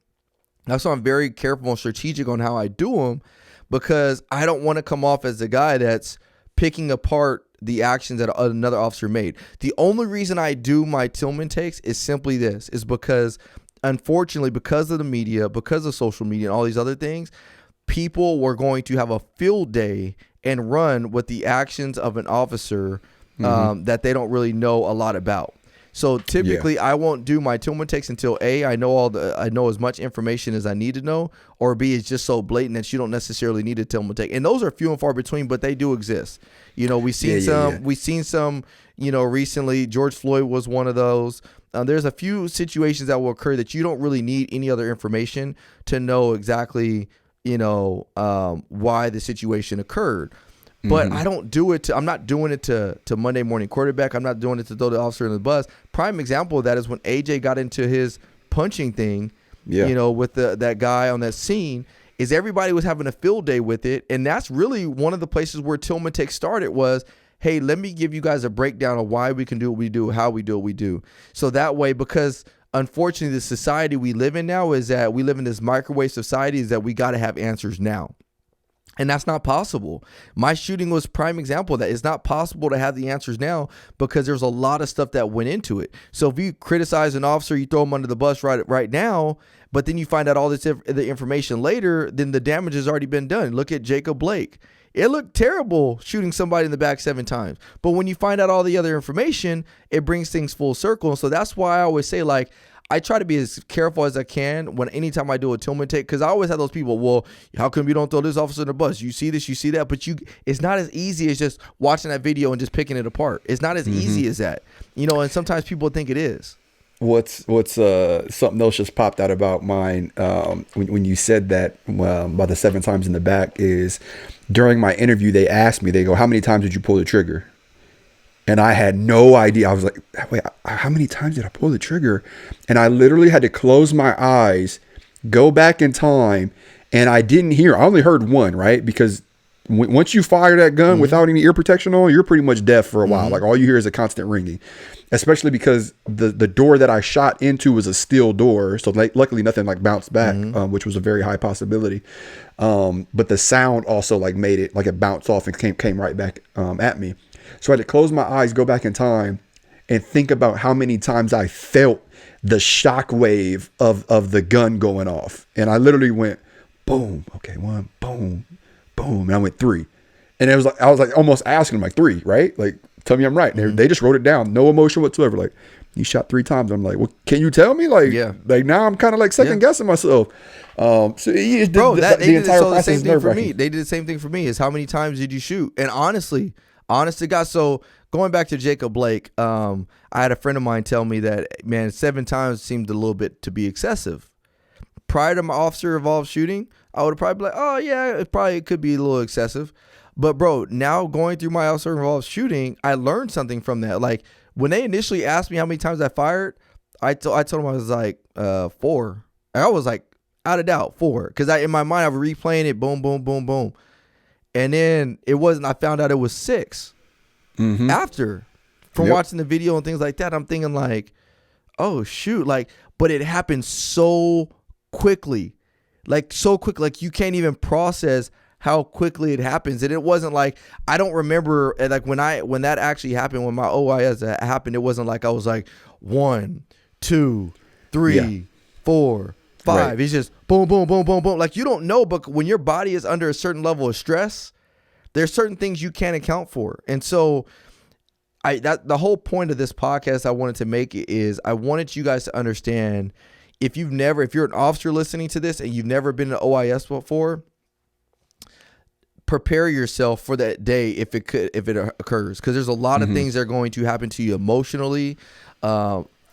that's why I'm very careful and strategic on how I do them, because I don't want to come off as the guy that's picking apart the actions that another officer made. The only reason I do my Tillman takes is simply this, is because, unfortunately, because of the media, because of social media and all these other things, people were going to have a field day and run with the actions of an officer that they don't really know a lot about. So typically, I won't do my Tillman takes until A, I know as much information as I need to know, or B, it's just so blatant that you don't necessarily need a Tillman take. And those are few and far between, but they do exist. We've seen some, recently. George Floyd was one of those. There's a few situations that will occur that you don't really need any other information to know exactly why the situation occurred. But I don't do it I'm not doing it to Monday morning quarterback. I'm not doing it to throw the officer in the bus. Prime example of that is when AJ got into his punching thing, with that guy on that scene, is everybody was having a field day with it. And that's really one of the places where Tillman Takes started was, hey, let me give you guys a breakdown of why we can do what we do, how we do what we do. So that way, because unfortunately, the society we live in now is that we live in this microwave society, is that we got to have answers now. And that's not possible. My shooting was prime example of that. It's not possible to have the answers now because there's a lot of stuff that went into it. So if you criticize an officer, you throw him under the bus right now, but then you find out all the information later, then the damage has already been done. Look at Jacob Blake. It looked terrible shooting somebody in the back 7 times. But when you find out all the other information, it brings things full circle. And so that's why I always say, like, I try to be as careful as I can anytime I do a Tillman take, because I always have those people, well, how come you don't throw this officer in the bus? You see this, you see that, but it's not as easy as just watching that video and just picking it apart. It's not as easy as that, and sometimes people think it is. What's something else just popped out about mine when you said that about the 7 times in the back is during my interview, they asked me, they go, how many times did you pull the trigger? And I had no idea. I was like, wait, how many times did I pull the trigger? And I literally had to close my eyes, go back in time, and I didn't hear. I only heard one, right? Because Once you fire that gun without any ear protection on, you're pretty much deaf for a while. Like all you hear is a constant ringing, especially because the door that I shot into was a steel door. So luckily nothing like bounced back, which was a very high possibility. But the sound also like made it like it bounced off and came right back at me. So I had to close my eyes, go back in time and think about how many times I felt the shock wave of the gun going off. And I literally went boom. Okay. 1, boom, boom. And I went 3. And it was like, I was like almost asking them like 3, right? Like, tell me I'm right. And they just wrote it down. No emotion whatsoever. Like, you shot 3 times. I'm like, well, can you tell me? Like, like now I'm kind of like second guessing myself. So the entire process is nerve-wracking. They did the same thing for me. Is how many times did you shoot? And honestly, honest to God, so going back to Jacob Blake, I had a friend of mine tell me that, man, 7 times seemed a little bit to be excessive. Prior to my officer-involved shooting, I would have probably be like, oh, yeah, it could be a little excessive. But, bro, now going through my officer-involved shooting, I learned something from that. Like, when they initially asked me how many times I fired, I told them I was like 4. And I was like, out of doubt, 4. Because in my mind, I was replaying it, boom, boom, boom, boom. And then it wasn't, I found out it was 6. After, from watching the video and things like that, I'm thinking like, oh, shoot. Like, but it happened so quickly. Like, so quick. Like, you can't even process how quickly it happens. And it wasn't like, I don't remember, like when that actually happened, when my OIS happened, it wasn't like I was like 1, 2, 3, 4, 5. Right. It's just boom, boom, boom, boom, boom. Like, you don't know, but when your body is under a certain level of stress, there's certain things you can't account for. And so the whole point of this podcast I wanted to make is I wanted you guys to understand, if you're an officer listening to this and you've never been in OIS before, prepare yourself for that day if it occurs, because there's a lot of things that are going to happen to you emotionally,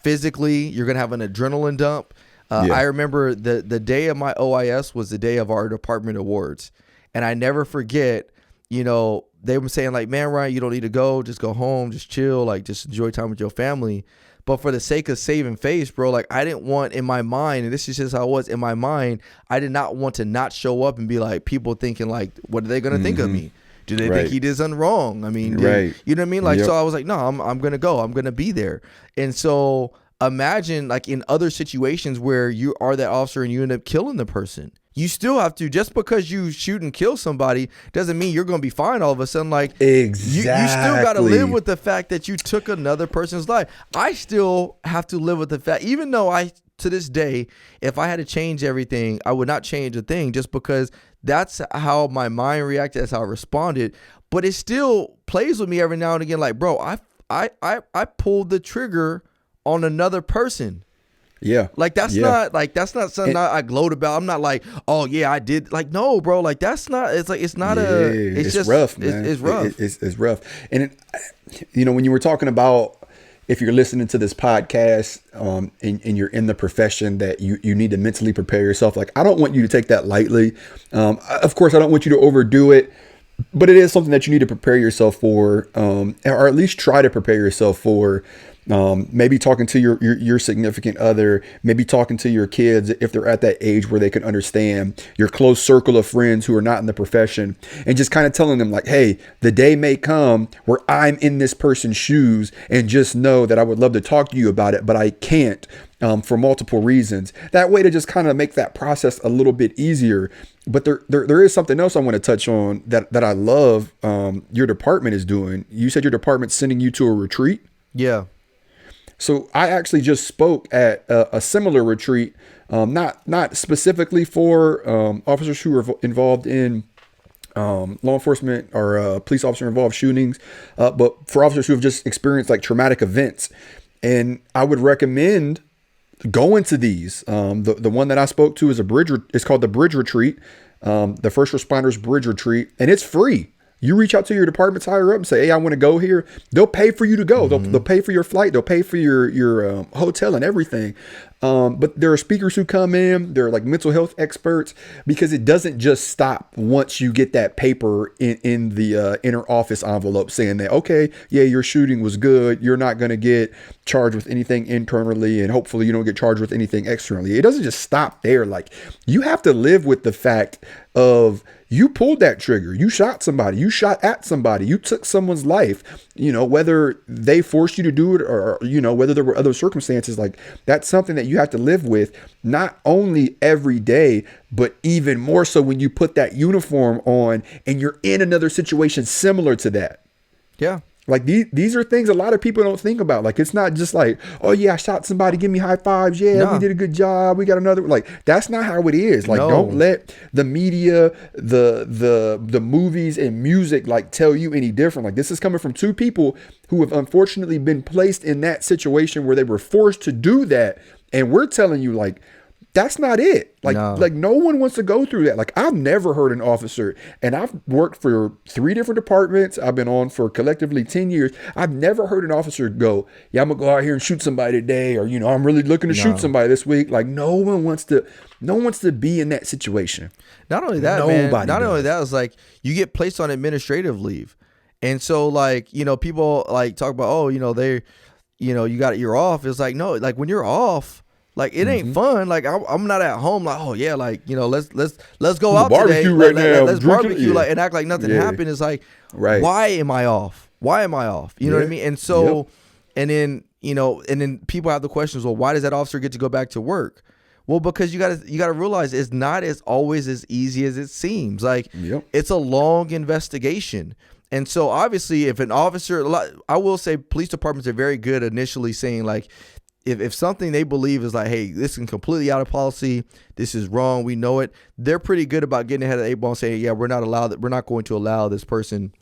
physically. You're going to have an adrenaline dump. I remember the day of my OIS was the day of our department awards, and I never forget, you know, they were saying like, man, Ryan, you don't need to go, just go home, just chill, like just enjoy time with your family. But for the sake of saving face, bro, like I didn't want, in my mind, and this is just how it was in my mind, I did not want to not show up and be like, people thinking like, what are they going to think of me? Do they think he did something wrong? I mean, you know what I mean? Like, so I was like, no, I'm going to go. I'm going to be there. And so imagine like in other situations where you are that officer and you end up killing the person. You still have to, just because you shoot and kill somebody doesn't mean you're going to be fine all of a sudden. Like, exactly. You still got to live with the fact that you took another person's life. I still have to live with the fact, even though to this day, if I had to change everything, I would not change a thing, just because that's how my mind reacted, that's how I responded. But it still plays with me every now and again. Like, bro, I pulled the trigger on another person. Yeah. Like, that's not something I gloat about. I'm not like, oh yeah, I did. Like, no, bro, like that's not, it's like, it's not it's just rough, man. It's rough. It's rough. And you know, when you were talking about, if you're listening to this podcast, and you're in the profession, that you need to mentally prepare yourself. Like, I don't want you to take that lightly. Of course, I don't want you to overdo it, but it is something that you need to prepare yourself for, or at least try to prepare yourself for. Maybe talking to your significant other, maybe talking to your kids if they're at that age where they can understand, your close circle of friends who are not in the profession, and just kind of telling them like, hey, the day may come where I'm in this person's shoes, and just know that I would love to talk to you about it, but I can't, for multiple reasons. That way to just kind of make that process a little bit easier. But there is something else I want to touch on that I love, your department is doing. You said your department's sending you to a retreat? Yeah. So I actually just spoke at a similar retreat, not specifically for officers who are involved in law enforcement or police officer involved shootings, but for officers who have just experienced like traumatic events. And I would recommend going to these. The one that I spoke to is it's called the Bridge Retreat, the First Responders Bridge Retreat, and it's free. You reach out to your department's higher up and say, hey, I want to go here. They'll pay for you to go. They'll pay for your flight. They'll pay for your hotel and everything. But there are speakers who come in, they're like mental health experts, because it doesn't just stop once you get that paper in the inner office envelope saying that, okay, yeah, your shooting was good. You're not going to get charged with anything internally, and hopefully you don't get charged with anything externally. It doesn't just stop there. Like, you have to live with the fact of, you pulled that trigger, you shot somebody, you shot at somebody, you took someone's life, whether they forced you to do it or, whether there were other circumstances. Like, that's something that you have to live with, not only every day, but even more so when you put that uniform on and you're in another situation similar to that. Yeah. Like, these are things a lot of people don't think about. Like, it's not just like, oh yeah, I shot somebody, give me high fives. Yeah, we did a good job. We got another. Like, that's not how it is. Like, don't let the media, the movies and music, like, tell you any different. Like, this is coming from two people who have unfortunately been placed in that situation where they were forced to do that. And we're telling you, like, that's not it. Like, no one wants to go through that. Like, I've never heard an officer, and I've worked for 3 different departments. I've been on for collectively 10 years. I've never heard an officer go, yeah, I'm gonna go out here and shoot somebody today. Or, I'm really looking to shoot somebody this week. Like, no one wants to be in that situation. Not only that, only that, is like, you get placed on administrative leave. And so, like, people like talk about, you're off. It's like, no, like, when you're off, like, it ain't fun. Like, I'm not at home like, oh yeah, like, let's go out today. Right now. Let's barbecue, like, and act like nothing happened. It's like, why am I off? Why am I off? You know what I mean? And so, and then people have the questions. Well, why does that officer get to go back to work? Well, because you gotta realize it's not always as easy as it seems. Like, it's a long investigation. And so obviously, if an officer, I will say police departments are very good initially saying, like, if something they believe is like, hey, this is completely out of policy, this is wrong, we know it, they're pretty good about getting ahead of the 8-ball and saying, yeah, we're not going to allow this person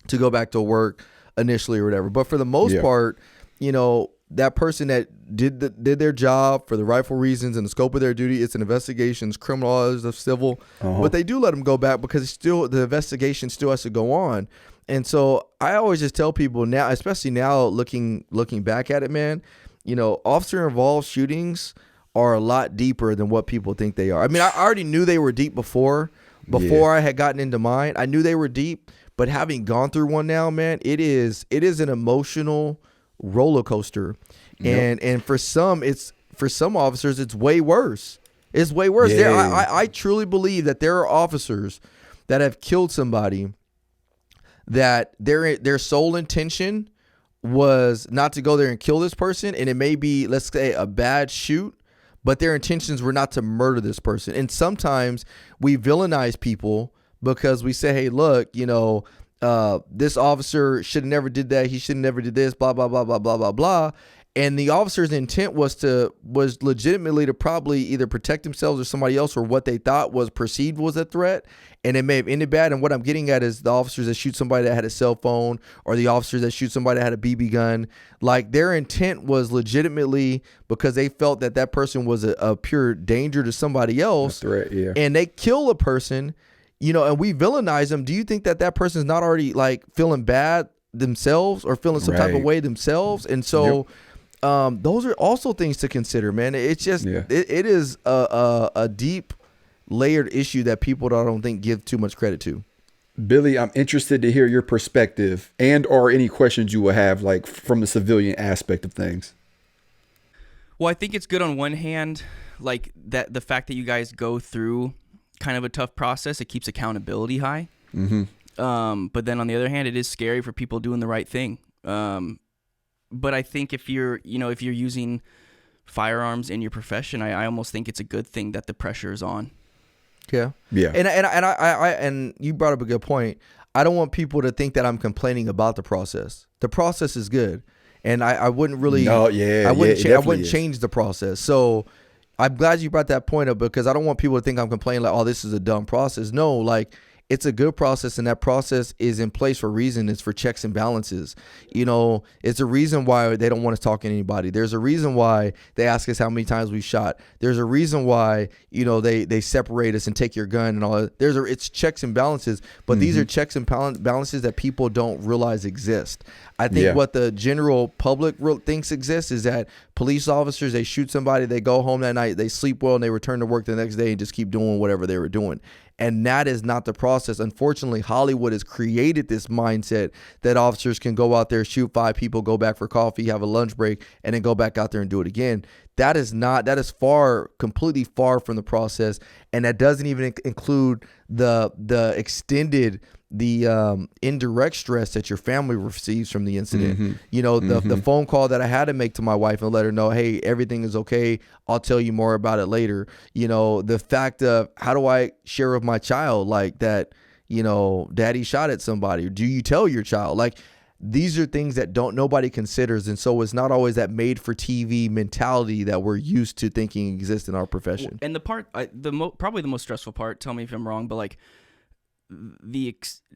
to go back to work initially or whatever. But for the most part, that person that did their job for the rightful reasons and the scope of their duty, it's an investigation, it's criminal, it's civil, but they do let them go back because the investigation still has to go on. And so I always just tell people now, especially now looking back at it, man, officer involved shootings are a lot deeper than what people think they are. I mean, I already knew they were deep before I had gotten into mine. I knew they were deep, but having gone through one now, man, it is an emotional roller coaster. And for some officers, it's way worse. It's way worse. I truly believe that there are officers that have killed somebody that their sole intention was not to go there and kill this person, and it may be, let's say, a bad shoot, but their intentions were not to murder this person. And sometimes we villainize people because we say, hey, look, this officer should have never did that, he should have never did this, blah blah blah blah blah blah blah. And the officer's intent was legitimately to probably either protect themselves or somebody else, or what they thought was perceived was a threat, and it may have ended bad. And what I'm getting at is the officers that shoot somebody that had a cell phone, or the officers that shoot somebody that had a BB gun, like, their intent was legitimately because they felt that person was a pure danger to somebody else, a threat, and they kill a person, and we villainize them. Do you think that person's not already, like, feeling bad themselves or feeling some type of way themselves? And so those are also things to consider, man. It's just it is a deep layered issue that people don't think give too much credit to. Billy, I'm interested to hear your perspective and or any questions you will have, like, from the civilian aspect of things. Well, I think it's good on one hand, like, that the fact that you guys go through kind of a tough process, it keeps accountability high. But then on the other hand, it is scary for people doing the right thing. But I think if you're using firearms in your profession, I almost think it's a good thing that the pressure is on. Yeah. And you brought up a good point. I don't want people to think that I'm complaining about the process. The process is good, and I wouldn't really. I wouldn't change the process. So I'm glad you brought that point up, because I don't want people to think I'm complaining like, oh, this is a dumb process. No, like, it's a good process, and that process is in place for a reason. It's for checks and balances. It's a reason why they don't want to talk to anybody. There's a reason why they ask us how many times we shot. There's a reason why, they separate us and take your gun and all that. It's checks and balances, but these are checks and balances that people don't realize exist. I think what the general public thinks exists is that police officers, they shoot somebody, they go home that night, they sleep well, and they return to work the next day and just keep doing whatever they were doing. And that is not the process. Unfortunately, Hollywood has created this mindset that officers can go out there, shoot 5 people, go back for coffee, have a lunch break, and then go back out there and do it again. That is completely far from the process. And that doesn't even include the extended, indirect stress that your family receives from the incident. The phone call that I had to make to my wife and let her know, hey, everything is okay. I'll tell you more about it later. The fact of, how do I share with my child like that, daddy shot at somebody? Do you tell your child? Like, these are things that nobody considers. And so it's not always that made for TV mentality that we're used to thinking exists in our profession. And the part, probably the most stressful part, tell me if I'm wrong, but like,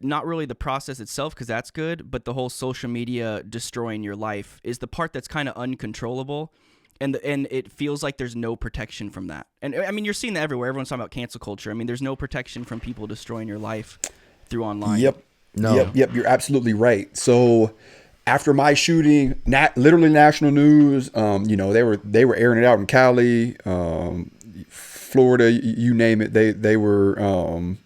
not really the process itself, because that's good, but the whole social media destroying your life is the part that's kind of uncontrollable, and it feels like there's no protection from that. And I mean, you're seeing that everywhere. Everyone's talking about cancel culture. I mean, there's no protection from people destroying your life through online. Yep. You're absolutely right. So after my shooting, literally national news, they were airing it out in Cali, Florida, you name it. They were.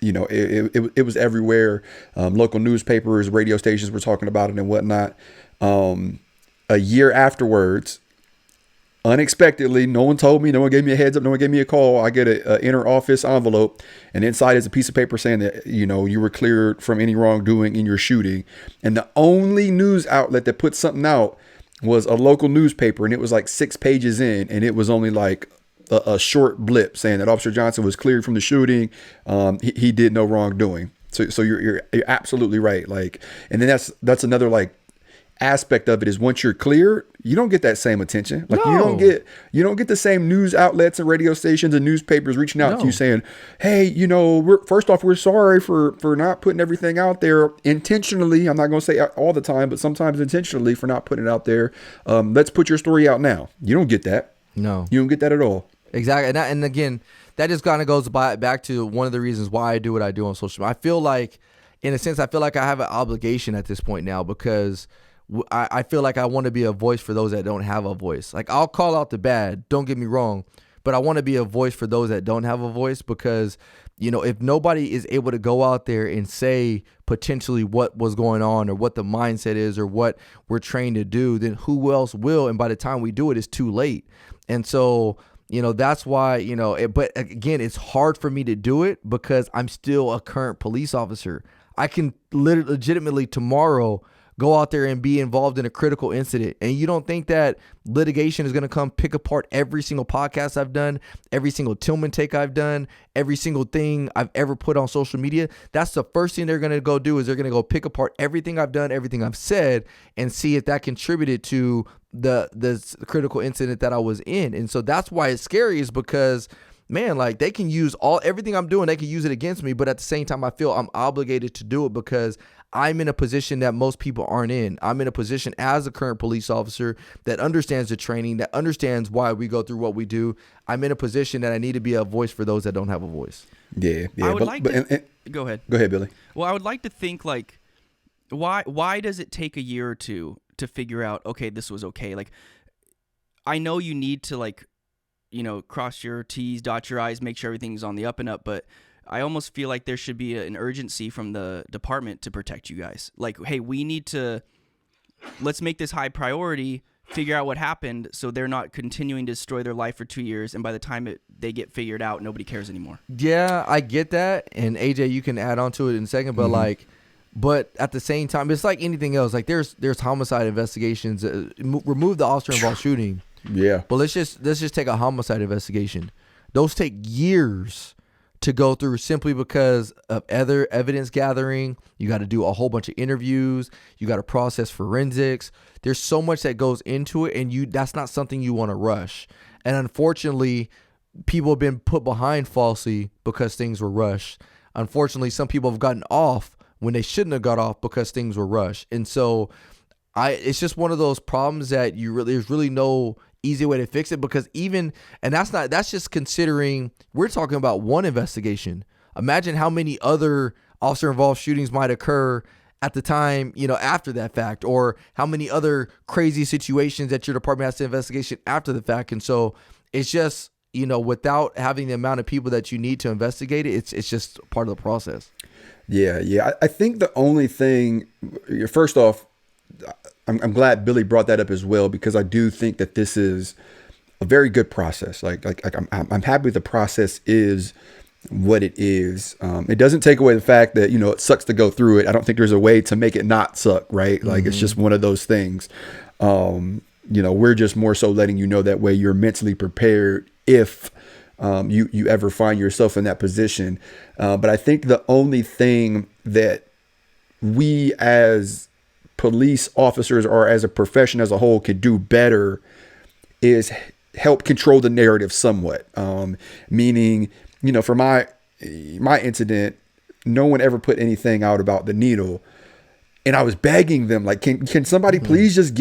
It was everywhere. Local newspapers, radio stations were talking about it and whatnot. A year afterwards, unexpectedly, no one told me, no one gave me a heads up, no one gave me a call. I get an inner office envelope, and inside is a piece of paper saying that, you were cleared from any wrongdoing in your shooting. And the only news outlet that put something out was a local newspaper, and it was like 6 pages in, and it was only like a short blip saying that Officer Johnson was cleared from the shooting. He did no wrongdoing. So you're absolutely right. Like, and then that's another like aspect of it is once you're clear, you don't get that same attention. Like you don't get the same news outlets and radio stations and newspapers reaching out to you saying, hey, first off, we're sorry for not putting everything out there intentionally. I'm not going to say all the time, but sometimes intentionally for not putting it out there. Let's put your story out now. You don't get that. No, you don't get that at all. Exactly. And again, that just kind of goes back to one of the reasons why I do what I do on social media. I feel like, in a sense, I have an obligation at this point now, because I feel like I want to be a voice for those that don't have a voice. Like, I'll call out the bad, don't get me wrong, but I want to be a voice for those that don't have a voice, because, if nobody is able to go out there and say potentially what was going on or what the mindset is or what we're trained to do, then who else will? And by the time we do it, it's too late. And so, that's why, but again, it's hard for me to do it because I'm still a current police officer. I can legitimately tomorrow go out there and be involved in a critical incident. And you don't think that litigation is going to come pick apart every single podcast I've done, every single Tillman take I've done, every single thing I've ever put on social media? That's the first thing they're going to go do, is they're going to go pick apart everything I've done, everything I've said, and see if that contributed to the critical incident that I was in. And so that's why it's scary, is because, man, like, they can use everything I'm doing, they can use it against me. But at the same time, I feel I'm obligated to do it because I'm in a position that most people aren't in. I'm in a position as a current police officer that understands the training, that understands why we go through what we do. I'm in a position that I need to be a voice for those that don't have a voice. Yeah. I would go ahead. Go ahead, Billy. Well, I would like to think, like, why does it take a year or two to figure out, okay, this was okay? Like, I know you need to, like, cross your T's, dot your I's, make sure everything's on the up and up, but I almost feel like there should be an urgency from the department to protect you guys. Like, hey, let's make this high priority, figure out what happened, so they're not continuing to destroy their life for 2 years, and by the time they get figured out, nobody cares anymore. Yeah, I get that, and AJ, you can add on to it in a second, but but at the same time, it's like anything else. Like, there's homicide investigations. Remove the officer involved shooting. Yeah. But let's just take a homicide investigation. Those take years to go through simply because of other evidence gathering. You got to do a whole bunch of interviews. You got to process forensics. There's so much that goes into it, and that's not something you want to rush. And unfortunately, people have been put behind falsely because things were rushed. unfortunately, some people have gotten off when they shouldn't have got off because things were rushed. And so it's just one of those problems that there's really no easy way to fix it, because that's just considering we're talking about one investigation. Imagine how many other officer involved shootings might occur at the time, after that fact, or how many other crazy situations that your department has to investigation after the fact. And so it's just, without having the amount of people that you need to investigate it, it's just part of the process. Yeah. I think the only thing, first off, I'm glad Billy brought that up as well, because I do think that this is a very good process. Like I'm happy the process is what it is. It doesn't take away the fact that, it sucks to go through it. I don't think there's a way to make it not suck, right? Like it's just one of those things. We're just more so letting you know that way you're mentally prepared if you ever find yourself in that position. But I think the only thing that we as police officers or as a profession as a whole could do better is help control the narrative somewhat. Meaning, for my incident, no one ever put anything out about the needle. And I was begging them, like, can somebody please just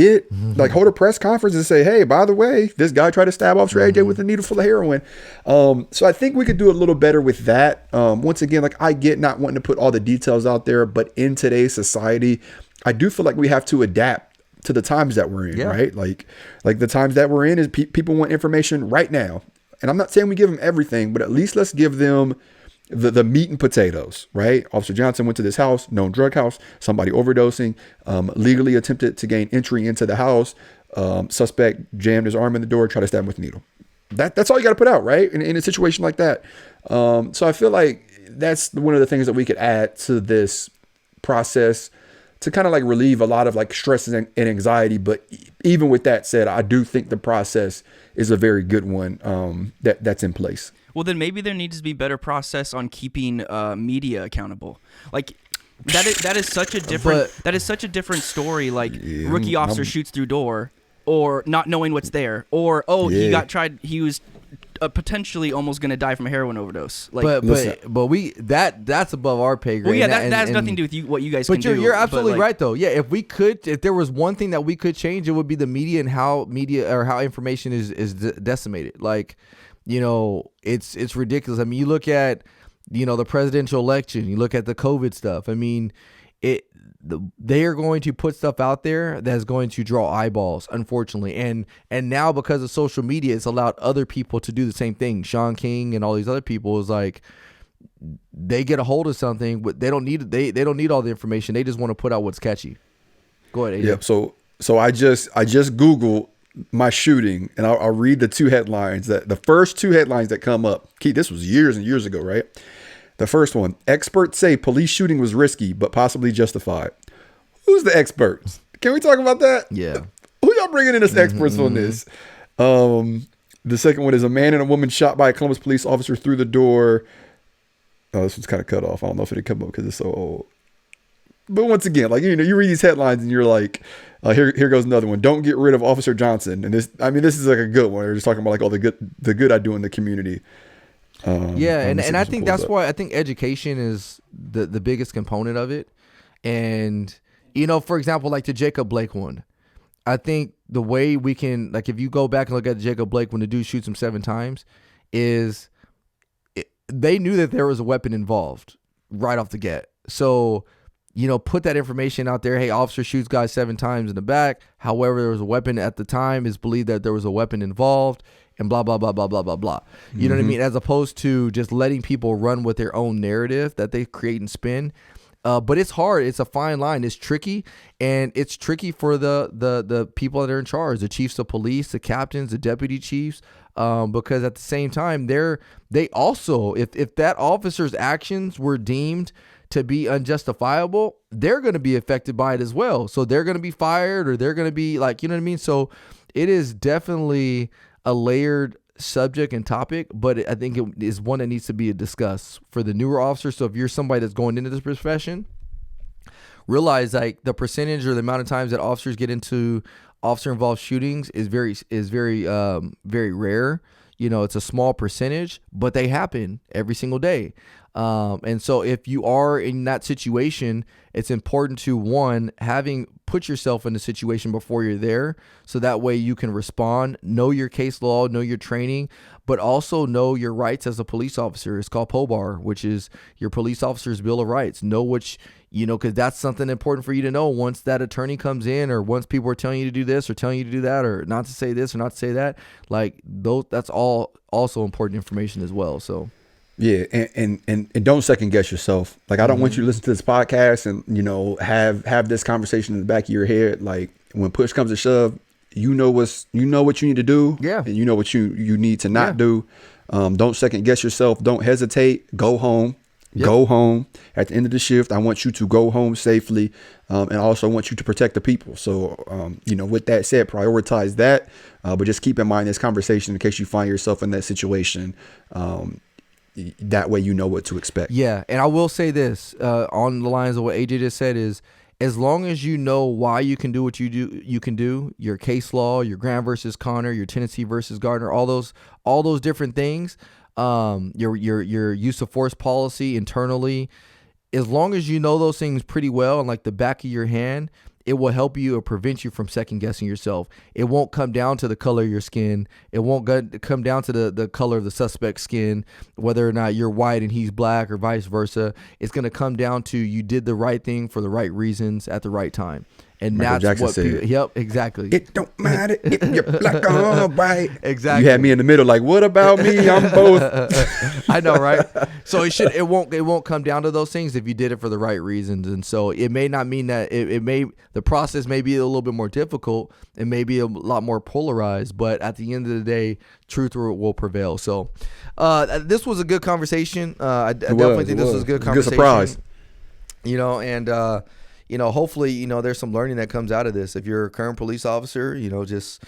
hold a press conference and say, hey, by the way, this guy tried to stab Officer AJ with a needle full of heroin. So I think we could do a little better with that. Once again, like, I get not wanting to put all the details out there, but in today's society, I do feel like we have to adapt to the times that we're in, right? Like the times that we're in is people want information right now. And I'm not saying we give them everything, but at least let's give them the meat and potatoes, right? Officer Johnson went to this house, known drug house, somebody overdosing, legally attempted to gain entry into the house. Suspect jammed his arm in the door, tried to stab him with a needle. That's all you got to put out, right? In a situation like that. So I feel like that's one of the things that we could add to this process to kind of like relieve a lot of like stress and anxiety. But even with that said, I do think the process is a very good one that's in place. Well, then maybe there needs to be better process on keeping media accountable. Like that is such a different story. Like rookie officer shoots through door, or not knowing what's there, or he was potentially almost going to die from a heroin overdose. Like, that's above our pay grade. Well, yeah, that has nothing to do with what you guys can do. But you're absolutely right, though. Yeah, if there was one thing that we could change, it would be the media and how information is decimated. Like, it's ridiculous. I mean, you look at, the presidential election, you look at the COVID stuff. I mean, they are going to put stuff out there that's going to draw eyeballs, unfortunately. And now because of social media, it's allowed other people to do the same thing. Sean King and all these other people is like, they get a hold of something, but they don't need all the information. They just want to put out what's catchy. Go ahead, AJ. Yep. So I just Googled my shooting, and I'll read the two headlines the first two headlines that come up. Keith, this was years and years ago, right? The first one: experts say police shooting was risky but possibly justified. Who's the experts? Can we talk about that? Yeah. Who y'all bringing in as experts on this? The second one is: a man and a woman shot by a Columbus police officer through the door. Oh, this one's kind of cut off. I don't know if it'd come up because it's so old. But once again, like, you read these headlines and you're like, here goes another one. Don't get rid of Officer Johnson. And this is like a good one. They're just talking about like all the good I do in the community. And I think that's why I think education is the biggest component of it. And, for example, like the Jacob Blake one, I think the way we can, like, if you go back and look at Jacob Blake when the dude shoots him 7 times, they knew that there was a weapon involved right off the get. So, put that information out there. Hey, officer shoots guy 7 times in the back. However, there was a weapon at the time. It's believed that there was a weapon involved, and blah, blah, blah, blah, blah, blah, blah. You know what I mean? As opposed to just letting people run with their own narrative that they create and spin. But it's hard. It's a fine line. It's tricky. And it's tricky for the people that are in charge, the chiefs of police, the captains, the deputy chiefs, because at the same time, they also, if that officer's actions were deemed to be unjustifiable, they're going to be affected by it as well. So they're going to be fired, or they're going to be like, you know what I mean? So it is definitely a layered subject and topic, but I think it is one that needs to be discussed for the newer officers. So if you're somebody that's going into this profession, realize like the percentage or the amount of times that officers get into officer involved shootings is very rare. It's a small percentage, but they happen every single day. And so if you are in that situation, it's important to, one, put yourself in the situation before you're there, so that way you can respond, know your case law, know your training, but also know your rights as a police officer. It's called POBAR, which is your police officer's Bill of Rights. Know which, because that's something important for you to know once that attorney comes in, or once people are telling you to do this or telling you to do that, or not to say this or not to say that. Like that's all also important information as well. So. Yeah, and don't second guess yourself. Like, I don't want you to listen to this podcast and have this conversation in the back of your head. Like, when push comes to shove, you know what you need to do. Yeah, and you know what you need to not do. Don't second guess yourself. Don't hesitate. Go home. Yep. Go home at the end of the shift. I want you to go home safely, and I also want you to protect the people. So, with that said, prioritize that. But just keep in mind this conversation in case you find yourself in that situation. That way you know what to expect. Yeah, and I will say this on the lines of what AJ just said is, as long as you know why you can do what you can do, your case law, your Graham versus Connor, your Tennessee versus Gardner, all those different things, your use of force policy internally, as long as you know those things pretty well and like the back of your hand, it will help you or prevent you from second guessing yourself. It won't come down to the color of your skin. It won't come down to the color of the suspect's skin, whether or not you're white and he's black or vice versa. It's going to come down to you did the right thing for the right reasons at the right time. And Michael that's Jackson what said. Yep, exactly. It don't matter if you're black or white. Exactly. You had me in the middle, like, what about me? I'm both. I know, right? So it won't come down to those things if you did it for the right reasons. And so it may not mean that the process may be a little bit more difficult and maybe a lot more polarized, but at the end of the day, truth will prevail. So this was a good conversation. I definitely think this was a good conversation. Good surprise. Hopefully, there's some learning that comes out of this. If you're a current police officer, just,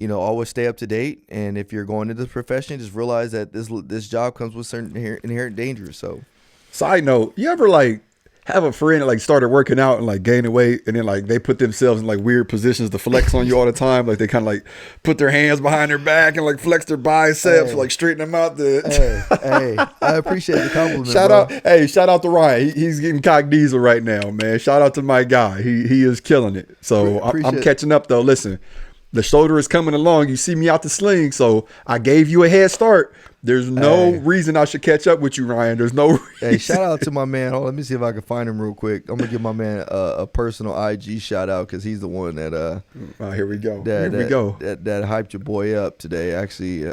always stay up to date. And if you're going into this profession, just realize that this job comes with certain inherent dangers. So, side note, you ever have a friend that started working out and gaining weight, and then they put themselves in weird positions to flex on you all the time? They kind of put their hands behind their back and flex their biceps, straighten them out. Hey, I appreciate the compliment. Shout out to Ryan. He's getting cock diesel right now, man. Shout out to my guy. He is killing it. So I'm catching up though. Listen, the shoulder is coming along. You see me out the sling, so I gave you a head start. There's no reason I should catch up with you, Ryan. There's no reason. Hey, shout out to my man. Hold on, let me see if I can find him real quick. I'm going to give my man a personal IG shout out because he's the one that here we go. That hyped your boy up today. Actually,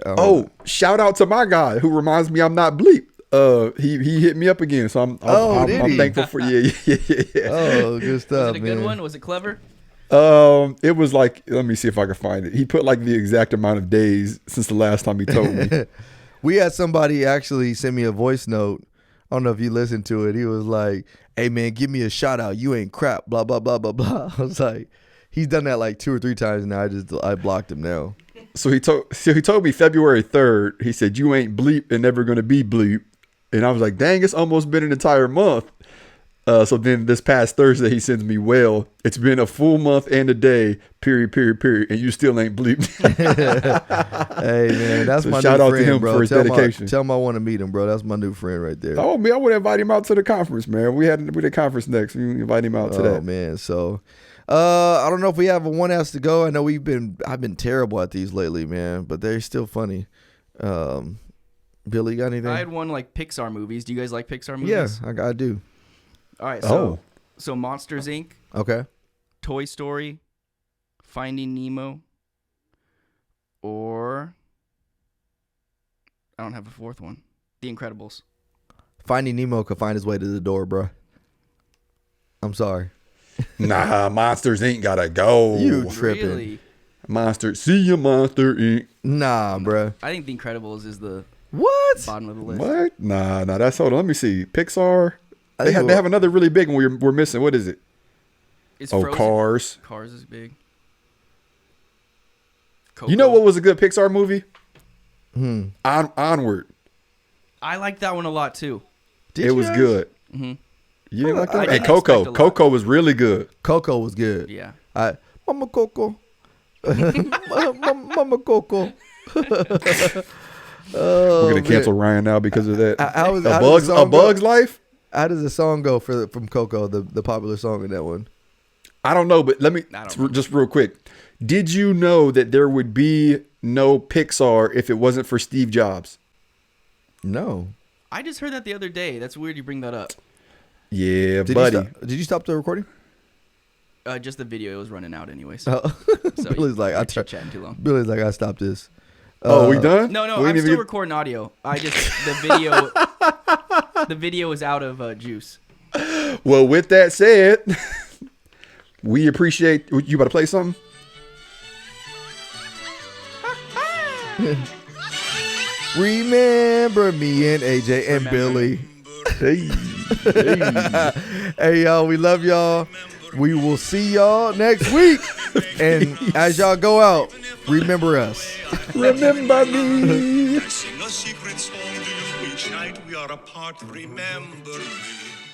shout out to my guy who reminds me I'm not bleep. He hit me up again, so I'm thankful for yeah. Oh, good stuff. Was it a good one? Was it clever? It was let me see if I can find it. He put the exact amount of days since the last time he told me. We had somebody actually send me a voice note. I don't know if you listened to it. He was like, "Hey man, give me a shout out. You ain't crap. Blah blah blah blah blah." I was like, he's done that 2 or 3 times now. I blocked him now. So he told me February 3rd. He said, "You ain't bleep and never gonna be bleep," and I was like, "Dang, it's almost been an entire month." So then this past Thursday, he sends me, "Well, it's been a full month and a day, period, and you still ain't bleep." Hey, man, that's my shout new out friend, to him bro. for his dedication. Tell him I want to meet him, bro. That's my new friend right there. Oh, man, I would invite him out to the conference, man. We had a conference next. We invite him out to that. Oh, man. So, I don't know if we have one else to go. I know I've been terrible at these lately, man, but they're still funny. Billy, got anything? I had one Pixar movies. Do you guys like Pixar movies? Yeah, I do. All right, so Monsters, Inc., okay, Toy Story, Finding Nemo, or I don't have a fourth one. The Incredibles. Finding Nemo could find his way to the door, bro. I'm sorry. Nah, Monsters Inc. gotta go. You tripping. Really? See ya, Monster Inc. Nah, bro. I think The Incredibles is the bottom of the list. What? Nah, that's, hold on, let me see. Pixar. They have another really big one we're missing. What is it? It's Frozen. Cars. Cars is big. Coco. You know what was a good Pixar movie? Onward. I like that one a lot too. It was good. Mm-hmm. You didn't like that? And Coco. Coco was really good. Coco was good. Yeah. Mama Coco. Mama Coco. We're gonna cancel Ryan now because of that. A Bug's Life. How does the song go from Coco, the popular song in that one? I don't know, but just real quick. Did you know that there would be no Pixar if it wasn't for Steve Jobs? No. I just heard that the other day. That's weird you bring that up. Yeah, buddy. Did you stop the recording? Just the video. It was running out anyway. So Billy's like, chatting too long. Billy's like, I stopped this. We done? No, I'm still recording audio. The video is out of juice. Well, with that said, we appreciate you. About to play something? Remember me and AJ and Billy. Hey, y'all, we love y'all. We will see y'all next week. And as y'all go out, remember us. Remember me. I sing a secret song to you each night we are apart. Remember me.